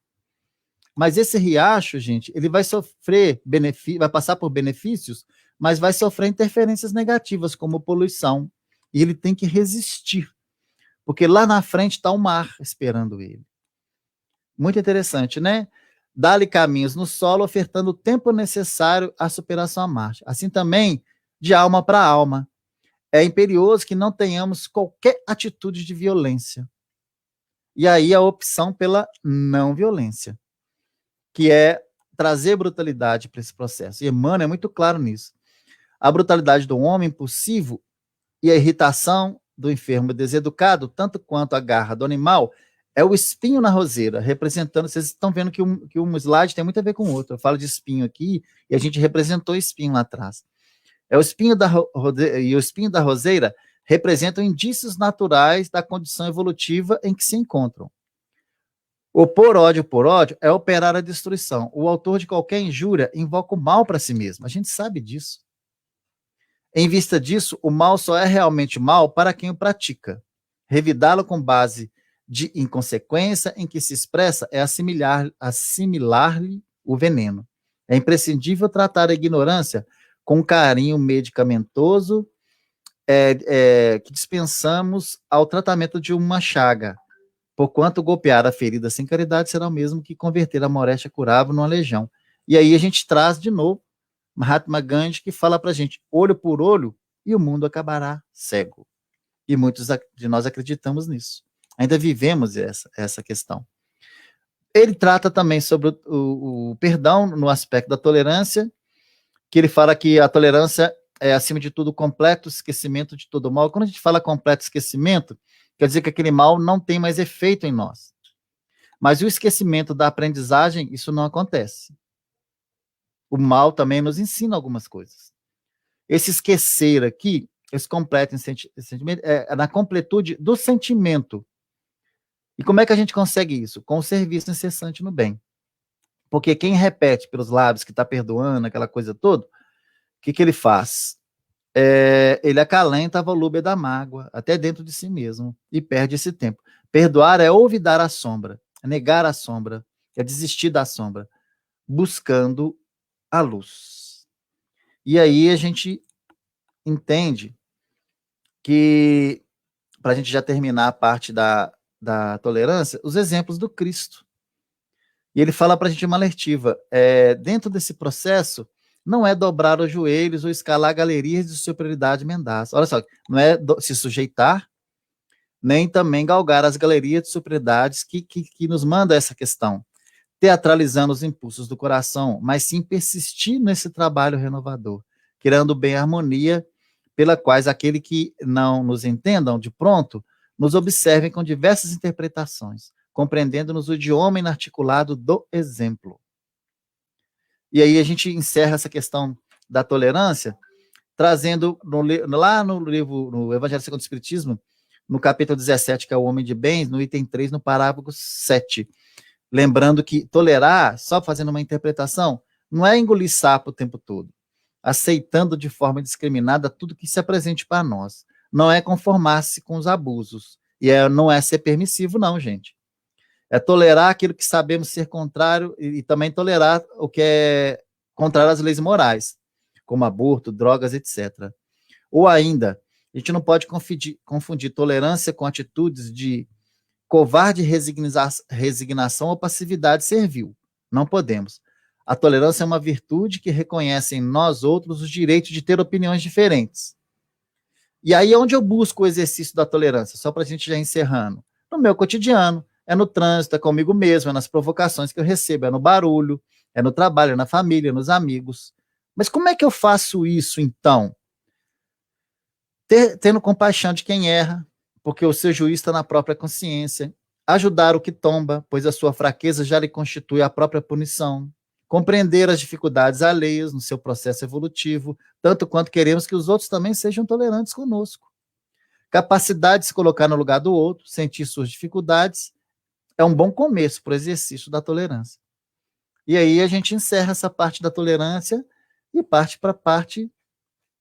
B: Mas esse riacho, gente, ele vai sofrer vai passar por benefícios, mas vai sofrer interferências negativas, como poluição. E ele tem que resistir, porque lá na frente está o mar esperando ele. Muito interessante, né? Dá-lhe caminhos no solo, ofertando o tempo necessário à superação à marcha. Assim também, de alma para alma. É imperioso que não tenhamos qualquer atitude de violência. E aí a opção pela não violência, que é trazer brutalidade para esse processo. E Emmanuel é muito claro nisso. A brutalidade do homem impulsivo e a irritação do enfermo deseducado, tanto quanto a garra do animal, é o espinho na roseira, representando... Vocês estão vendo que um slide tem muito a ver com o outro. Eu falo de espinho aqui, e a gente representou espinho lá atrás. O espinho e o espinho da roseira representam indícios naturais da condição evolutiva em que se encontram. O por ódio é operar a destruição. O autor de qualquer injúria invoca o mal para si mesmo. A gente sabe disso. Em vista disso, o mal só é realmente mal para quem o pratica. Revidá-lo com base de inconsequência em que se expressa é assimilar-lhe o veneno. É imprescindível tratar a ignorância com carinho medicamentoso que dispensamos ao tratamento de uma chaga, porquanto golpear a ferida sem caridade será o mesmo que converter a moléstia curável numa legião. E aí a gente traz de novo Mahatma Gandhi, que fala para a gente, olho por olho, e o mundo acabará cego. E muitos de nós acreditamos nisso. Ainda vivemos essa questão. Ele trata também sobre o perdão no aspecto da tolerância, que ele fala que a tolerância é, acima de tudo, completo esquecimento de todo mal. Quando a gente fala completo esquecimento, quer dizer que aquele mal não tem mais efeito em nós. Mas o esquecimento da aprendizagem, isso não acontece. O mal também nos ensina algumas coisas. Esse esquecer aqui, esse completo sentimento, é na completude do sentimento. E como é que a gente consegue isso? Com o serviço incessante no bem. Porque quem repete pelos lábios que está perdoando, aquela coisa toda, o que ele faz? Ele acalenta a volúpia da mágoa, até dentro de si mesmo, e perde esse tempo. Perdoar é olvidar a sombra, é negar a sombra, é desistir da sombra, buscando a luz. E aí a gente entende que, para a gente já terminar a parte da tolerância, os exemplos do Cristo. E ele fala para a gente uma alertiva. Dentro desse processo, não é dobrar os joelhos ou escalar galerias de superioridade mendaça. Olha só, não é se sujeitar, nem também galgar as galerias de superioridades que nos manda essa questão, teatralizando os impulsos do coração, mas sim persistir nesse trabalho renovador, criando bem a harmonia, pela quais aquele que não nos entendam de pronto, nos observem com diversas interpretações, compreendendo-nos o idioma inarticulado do exemplo. E aí a gente encerra essa questão da tolerância, trazendo lá no livro, no Evangelho segundo o Espiritismo, no capítulo 17, que é o Homem de Bens, no item 3, no parágrafo 7. Lembrando que tolerar, só fazendo uma interpretação, não é engolir sapo o tempo todo, aceitando de forma discriminada tudo que se apresente para nós. Não é conformar-se com os abusos. E não é ser permissivo, não, gente. É tolerar aquilo que sabemos ser contrário e também tolerar o que é contrário às leis morais, como aborto, drogas, etc. Ou ainda, a gente não pode confundir tolerância com atitudes de covarde resignação ou passividade servil. Não podemos. A tolerância é uma virtude que reconhece em nós outros o direito de ter opiniões diferentes. E aí é onde eu busco o exercício da tolerância, só para a gente já encerrando. No meu cotidiano, é no trânsito, é comigo mesmo, é nas provocações que eu recebo, é no barulho, é no trabalho, é na família, é nos amigos. Mas como é que eu faço isso, então? Tendo compaixão de quem erra, porque o seu juiz está na própria consciência. Ajudar o que tomba, pois a sua fraqueza já lhe constitui a própria punição. Compreender as dificuldades alheias no seu processo evolutivo, tanto quanto queremos que os outros também sejam tolerantes conosco. Capacidade de se colocar no lugar do outro, sentir suas dificuldades, é um bom começo para o exercício da tolerância. E aí a gente encerra essa parte da tolerância e parte para a parte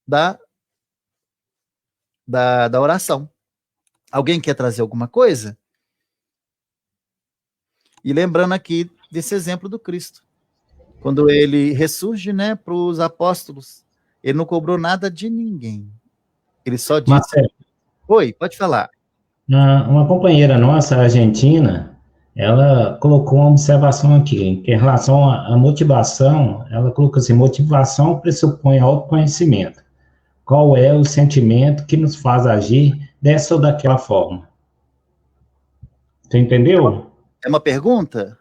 B: da oração. Alguém quer trazer alguma coisa? E lembrando aqui desse exemplo do Cristo. Quando ele ressurge, né, para os apóstolos, ele não cobrou nada de ninguém. Ele só disse...
A: Marcelo,
B: Oi, pode falar.
A: uma companheira nossa, argentina, ela colocou uma observação aqui, que em relação à motivação, ela colocou assim, motivação pressupõe autoconhecimento. Qual é o sentimento que nos faz agir dessa ou daquela forma? Você entendeu?
B: É uma pergunta?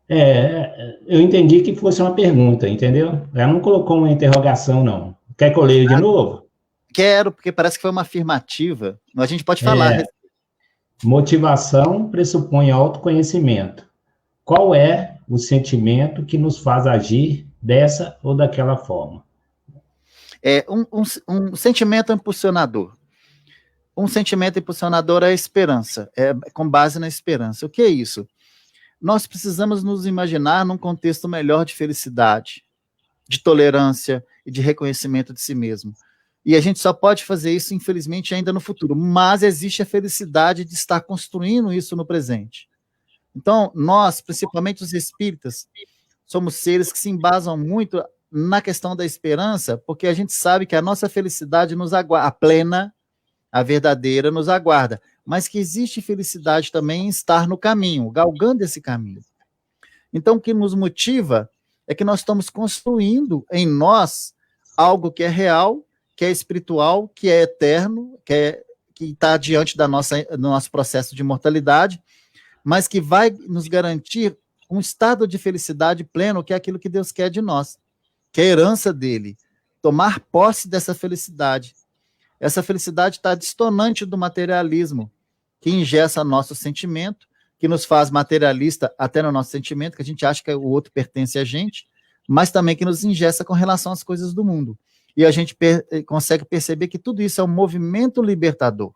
A: Eu entendi que fosse uma pergunta, entendeu? Ela não colocou uma interrogação, não. Quer que eu leia de novo?
B: Quero, porque parece que foi uma afirmativa. A gente pode falar.
A: Motivação pressupõe autoconhecimento. Qual é o sentimento que nos faz agir dessa ou daquela forma?
B: É um sentimento impulsionador. Um sentimento impulsionador é a esperança, é com base na esperança. O que é isso? Nós precisamos nos imaginar num contexto melhor de felicidade, de tolerância e de reconhecimento de si mesmo. E a gente só pode fazer isso, infelizmente, ainda no futuro. Mas existe a felicidade de estar construindo isso no presente. Então, nós, principalmente os espíritas, somos seres que se embasam muito na questão da esperança, porque a gente sabe que a nossa felicidade nos aguarda, a plena, a verdadeira, nos aguarda. Mas que existe felicidade também em estar no caminho, galgando esse caminho. Então, o que nos motiva é que nós estamos construindo em nós algo que é real, que é espiritual, que é eterno, que está diante do nosso processo de imortalidade, mas que vai nos garantir um estado de felicidade pleno, que é aquilo que Deus quer de nós, que é a herança dele, tomar posse dessa felicidade. Essa felicidade está distonante do materialismo, que engessa nosso sentimento, que nos faz materialista até no nosso sentimento, que a gente acha que o outro pertence a gente, mas também que nos engessa com relação às coisas do mundo. E a gente consegue perceber que tudo isso é um movimento libertador.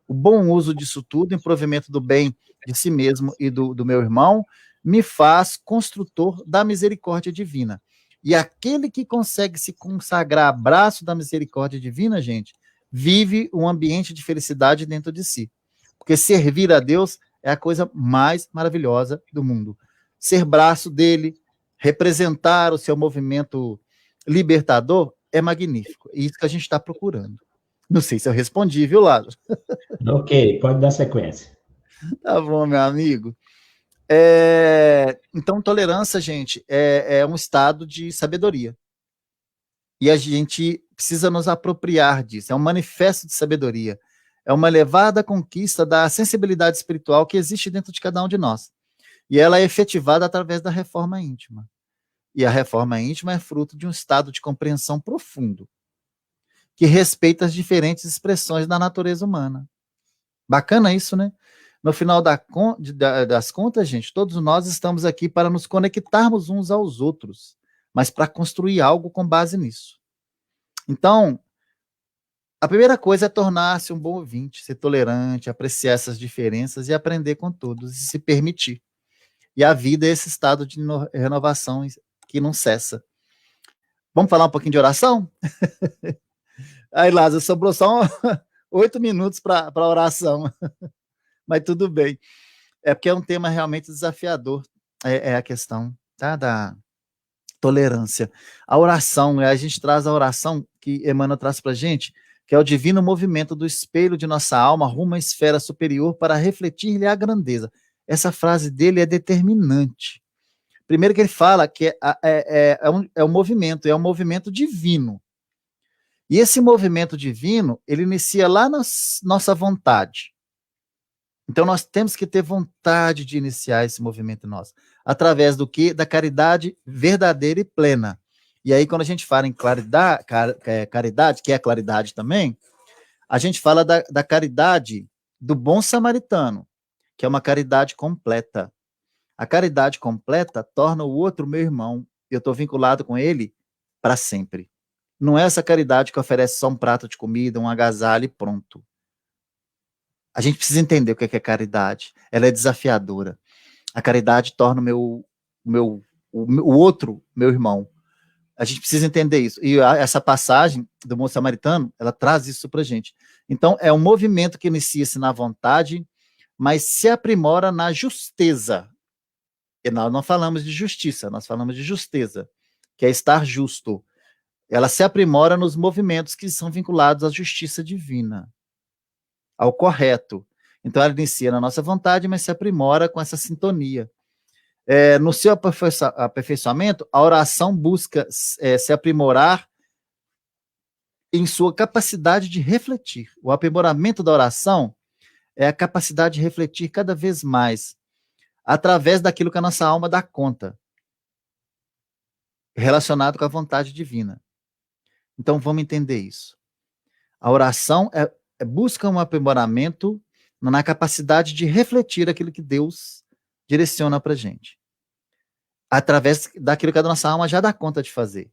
B: O bom uso disso tudo, em provimento do bem de si mesmo e do meu irmão, me faz construtor da misericórdia divina. E aquele que consegue se consagrar abraço da misericórdia divina, gente, vive um ambiente de felicidade dentro de si. Porque servir a Deus é a coisa mais maravilhosa do mundo. Ser braço dele, representar o seu movimento libertador, é magnífico. É isso que a gente está procurando. Não sei se eu respondi, viu, Lázaro?
A: Ok, pode dar sequência.
B: Tá bom, meu amigo. Então, tolerância, gente, é um estado de sabedoria. E a gente precisa nos apropriar disso. É um manifesto de sabedoria. É uma elevada conquista da sensibilidade espiritual que existe dentro de cada um de nós. E ela é efetivada através da reforma íntima. E a reforma íntima é fruto de um estado de compreensão profundo, que respeita as diferentes expressões da natureza humana. Bacana isso, né? No final das contas, gente, todos nós estamos aqui para nos conectarmos uns aos outros, mas para construir algo com base nisso. Então, a primeira coisa é tornar-se um bom ouvinte, ser tolerante, apreciar essas diferenças e aprender com todos e se permitir. E a vida é esse estado de renovação que não cessa. Vamos falar um pouquinho de oração? Aí, Lázaro, sobrou só 8 minutos para a oração. Mas tudo bem. É porque é um tema realmente desafiador, é a questão, tá, da tolerância. A oração, a gente traz a oração que Emmanuel traz para a gente, que é o divino movimento do espelho de nossa alma rumo à esfera superior para refletir-lhe a grandeza. Essa frase dele é determinante. Primeiro que ele fala que é um movimento divino. E esse movimento divino, ele inicia lá na nossa vontade. Então, nós temos que ter vontade de iniciar esse movimento nosso. Através do quê? Da caridade verdadeira e plena. E aí, quando a gente fala em caridade, que é claridade também, a gente fala da caridade do bom samaritano, que é uma caridade completa. A caridade completa torna o outro meu irmão. Eu estou vinculado com ele para sempre. Não é essa caridade que oferece só um prato de comida, um agasalho e pronto. A gente precisa entender o que é caridade. Ela é desafiadora. A caridade torna o outro meu irmão. A gente precisa entender isso. E essa passagem do bom samaritano, ela traz isso para a gente. Então, é um movimento que inicia-se na vontade, mas se aprimora na justeza. E nós não falamos de justiça, nós falamos de justeza, que é estar justo. Ela se aprimora nos movimentos que são vinculados à justiça divina, ao correto. Então, ela inicia na nossa vontade, mas se aprimora com essa sintonia. No seu aperfeiçoamento, a oração busca se aprimorar em sua capacidade de refletir. O aprimoramento da oração é a capacidade de refletir cada vez mais, através daquilo que a nossa alma dá conta, relacionado com a vontade divina. Então, vamos entender isso. A oração busca um aprimoramento na capacidade de refletir aquilo que Deus direciona para a gente, através daquilo que a nossa alma já dá conta de fazer,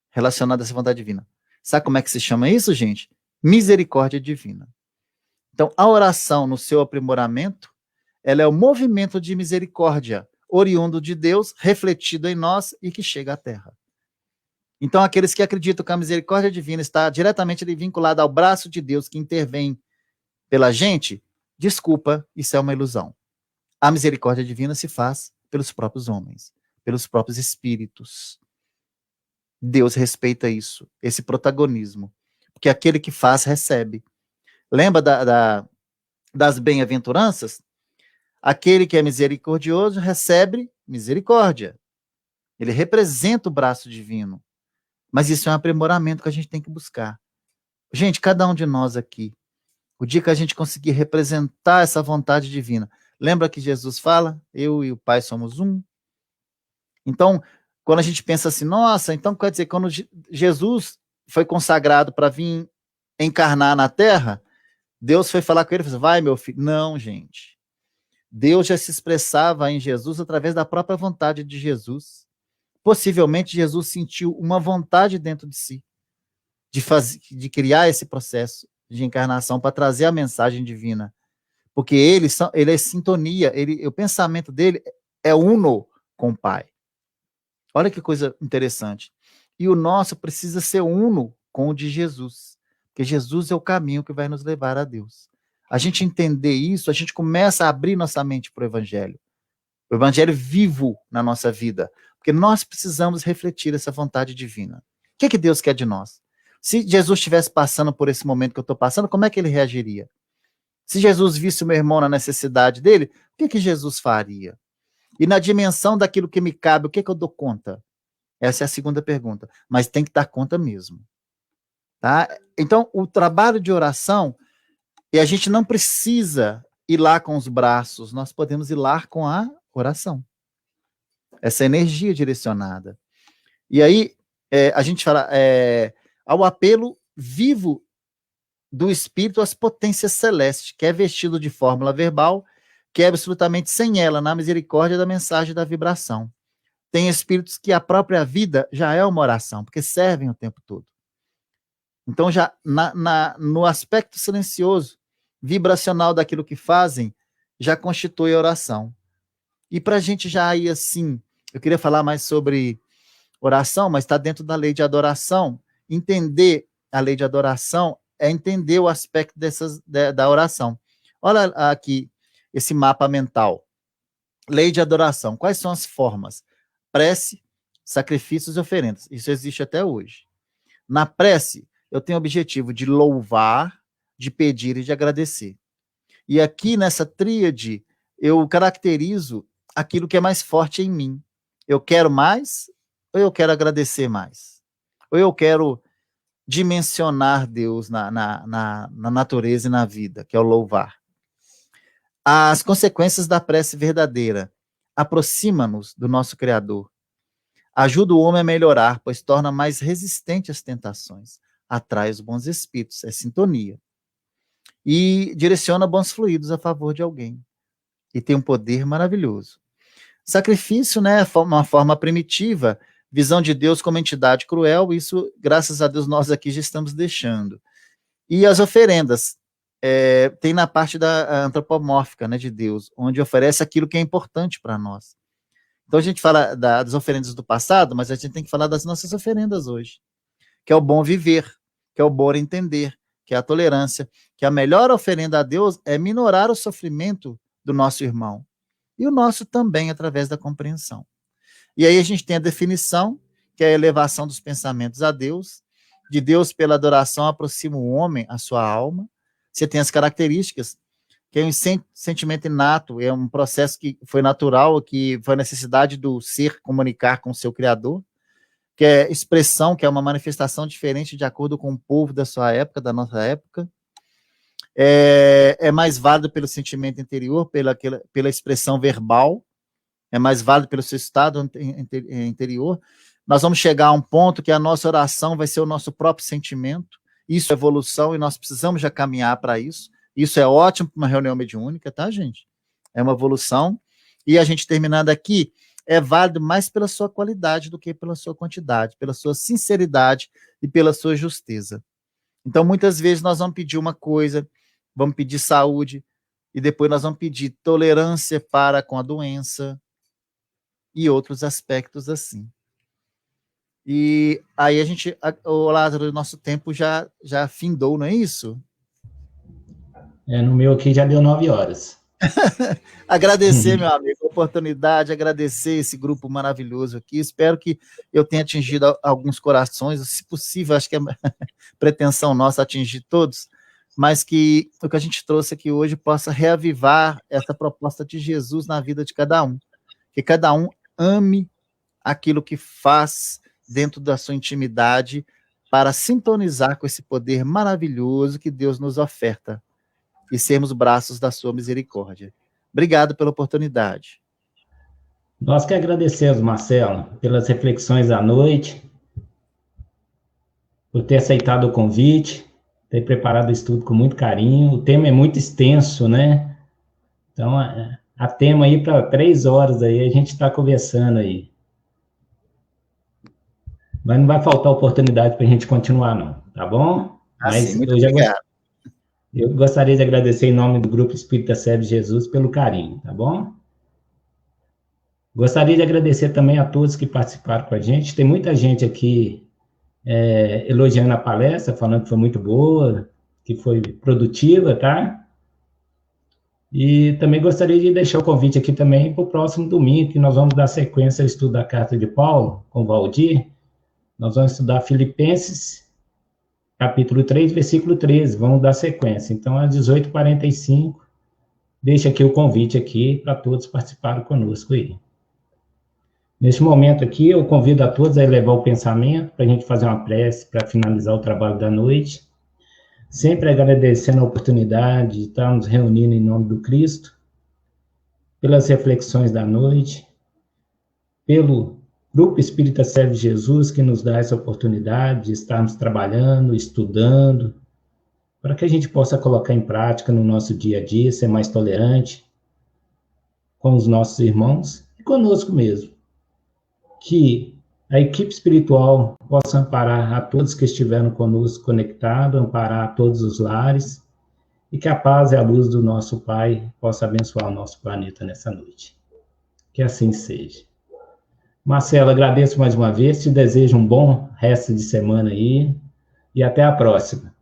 B: relacionado a essa vontade divina. Sabe como é que se chama isso, gente? Misericórdia divina. Então, a oração, no seu aprimoramento, ela é o movimento de misericórdia, oriundo de Deus, refletido em nós e que chega à terra. Então, aqueles que acreditam que a misericórdia divina está diretamente vinculada ao braço de Deus que intervém pela gente, desculpa, isso é uma ilusão. A misericórdia divina se faz pelos próprios homens, pelos próprios espíritos. Deus respeita isso, esse protagonismo, porque aquele que faz, recebe. Lembra das bem-aventuranças? Aquele que é misericordioso recebe misericórdia. Ele representa o braço divino. Mas isso é um aprimoramento que a gente tem que buscar. Gente, cada um de nós aqui, o dia que a gente conseguir representar essa vontade divina, lembra que Jesus fala? Eu e o Pai somos um. Então, quando a gente pensa assim, nossa, então quer dizer, quando Jesus foi consagrado para vir encarnar na Terra, Deus foi falar com ele e falou, vai, meu filho. Não, gente. Deus já se expressava em Jesus através da própria vontade de Jesus. Possivelmente, Jesus sentiu uma vontade dentro de si de criar esse processo de encarnação para trazer a mensagem divina. Porque ele é sintonia, o pensamento dele é uno com o Pai. Olha que coisa interessante. E o nosso precisa ser uno com o de Jesus. Porque Jesus é o caminho que vai nos levar a Deus. A gente entender isso, a gente começa a abrir nossa mente para o Evangelho. O Evangelho vivo na nossa vida. Porque nós precisamos refletir essa vontade divina. O que Deus quer de nós? Se Jesus estivesse passando por esse momento que eu estou passando, como é que ele reagiria? Se Jesus visse o meu irmão na necessidade dele, o que Jesus faria? E na dimensão daquilo que me cabe, o que eu dou conta? Essa é a segunda pergunta. Mas tem que dar conta mesmo. Tá? Então, o trabalho de oração, e a gente não precisa ir lá com os braços, nós podemos ir lá com a oração. Essa energia direcionada. E aí, a gente fala ao apelo vivo do espírito às potências celestes, que é vestido de fórmula verbal, que é absolutamente sem ela, na misericórdia da mensagem da vibração. Tem espíritos que a própria vida já é uma oração, porque servem o tempo todo. Então, já no aspecto silencioso, vibracional daquilo que fazem, já constitui a oração. E para a gente já ir assim, eu queria falar mais sobre oração, mas está dentro da lei de adoração. Entender a lei de adoração é entender o aspecto da oração. Olha aqui esse mapa mental. Lei de adoração. Quais são as formas? Prece, sacrifícios e oferendas. Isso existe até hoje. Na prece, eu tenho o objetivo de louvar, de pedir e de agradecer. E aqui nessa tríade, eu caracterizo aquilo que é mais forte em mim. Eu quero mais ou eu quero agradecer mais? Ou eu quero dimensionar Deus na natureza e na vida, que é o louvar? As consequências da prece verdadeira aproxima-nos do nosso Criador. Ajuda o homem a melhorar, pois torna mais resistente às tentações. Atrai os bons espíritos, é sintonia. E direciona bons fluidos a favor de alguém. E tem um poder maravilhoso. Sacrifício, né, uma forma primitiva, visão de Deus como entidade cruel, isso, graças a Deus, nós aqui já estamos deixando. E as oferendas, tem na parte da antropomórfica, né, de Deus, onde oferece aquilo que é importante para nós. Então a gente fala das oferendas do passado, mas a gente tem que falar das nossas oferendas hoje, que é o bom viver, que é o bom entender, que é a tolerância, que a melhor oferenda a Deus é minorar o sofrimento do nosso irmão, e o nosso também através da compreensão. E aí a gente tem a definição, que é a elevação dos pensamentos a Deus, de Deus pela adoração aproxima o homem à sua alma. Você tem as características, que é um sentimento inato, é um processo que foi natural, que foi a necessidade do ser comunicar com o seu Criador, que é expressão, que é uma manifestação diferente de acordo com o povo da sua época, da nossa época. É mais válido pelo sentimento interior, pela expressão verbal, é mais válido pelo seu estado interior. Nós vamos chegar a um ponto que a nossa oração vai ser o nosso próprio sentimento. Isso é evolução e nós precisamos já caminhar para isso. Isso é ótimo para uma reunião mediúnica, tá, gente? É uma evolução. E a gente terminando aqui, é válido mais pela sua qualidade do que pela sua quantidade, pela sua sinceridade e pela sua justeza. Então, muitas vezes nós vamos pedir uma coisa, vamos pedir saúde, e depois nós vamos pedir tolerância para com a doença e outros aspectos assim. E aí a gente, o Lázaro, nosso tempo já findou, não é isso?
A: No meu aqui já deu 9 horas.
B: Agradecer, meu amigo, a oportunidade, agradecer esse grupo maravilhoso aqui. Espero que eu tenha atingido alguns corações, se possível, acho que é pretensão nossa atingir todos, mas que o que a gente trouxe aqui hoje possa reavivar essa proposta de Jesus na vida de cada um. Que cada um ame aquilo que faz dentro da sua intimidade para sintonizar com esse poder maravilhoso que Deus nos oferta e sermos braços da sua misericórdia. Obrigado pela oportunidade.
A: Nós que agradecemos, Marcelo, pelas reflexões à noite, por ter aceitado o convite, ter preparado o estudo com muito carinho. O tema é muito extenso, né? Então, há tema aí para 3 horas aí, a gente está conversando aí. Mas não vai faltar oportunidade para a gente continuar, não, tá bom? Mas
B: muito obrigado.
A: Eu gostaria de agradecer em nome do Grupo Espírita Servo de Jesus pelo carinho, tá bom? Gostaria de agradecer também a todos que participaram com a gente. Tem muita gente aqui elogiando a palestra, falando que foi muito boa, que foi produtiva, tá? E também gostaria de deixar o convite aqui também para o próximo domingo, que nós vamos dar sequência ao estudo da Carta de Paulo, com o Valdir. Nós vamos estudar Filipenses, capítulo 3, versículo 13, vamos dar sequência. Então, às 18h45, deixa aqui o convite aqui para todos participarem conosco aí. Neste momento aqui, eu convido a todos a elevar o pensamento, para a gente fazer uma prece, para finalizar o trabalho da noite. Sempre agradecendo a oportunidade de estarmos reunindo em nome do Cristo, pelas reflexões da noite, pelo Grupo Espírita Servo de Jesus, que nos dá essa oportunidade de estarmos trabalhando, estudando, para que a gente possa colocar em prática no nosso dia a dia, ser mais tolerante com os nossos irmãos e conosco mesmo. Que a equipe espiritual possa amparar a todos que estiveram conosco conectados, amparar todos os lares, e que a paz e a luz do nosso Pai possa abençoar o nosso planeta nessa noite. Que assim seja. Marcelo, agradeço mais uma vez, te desejo um bom resto de semana aí, e até a próxima.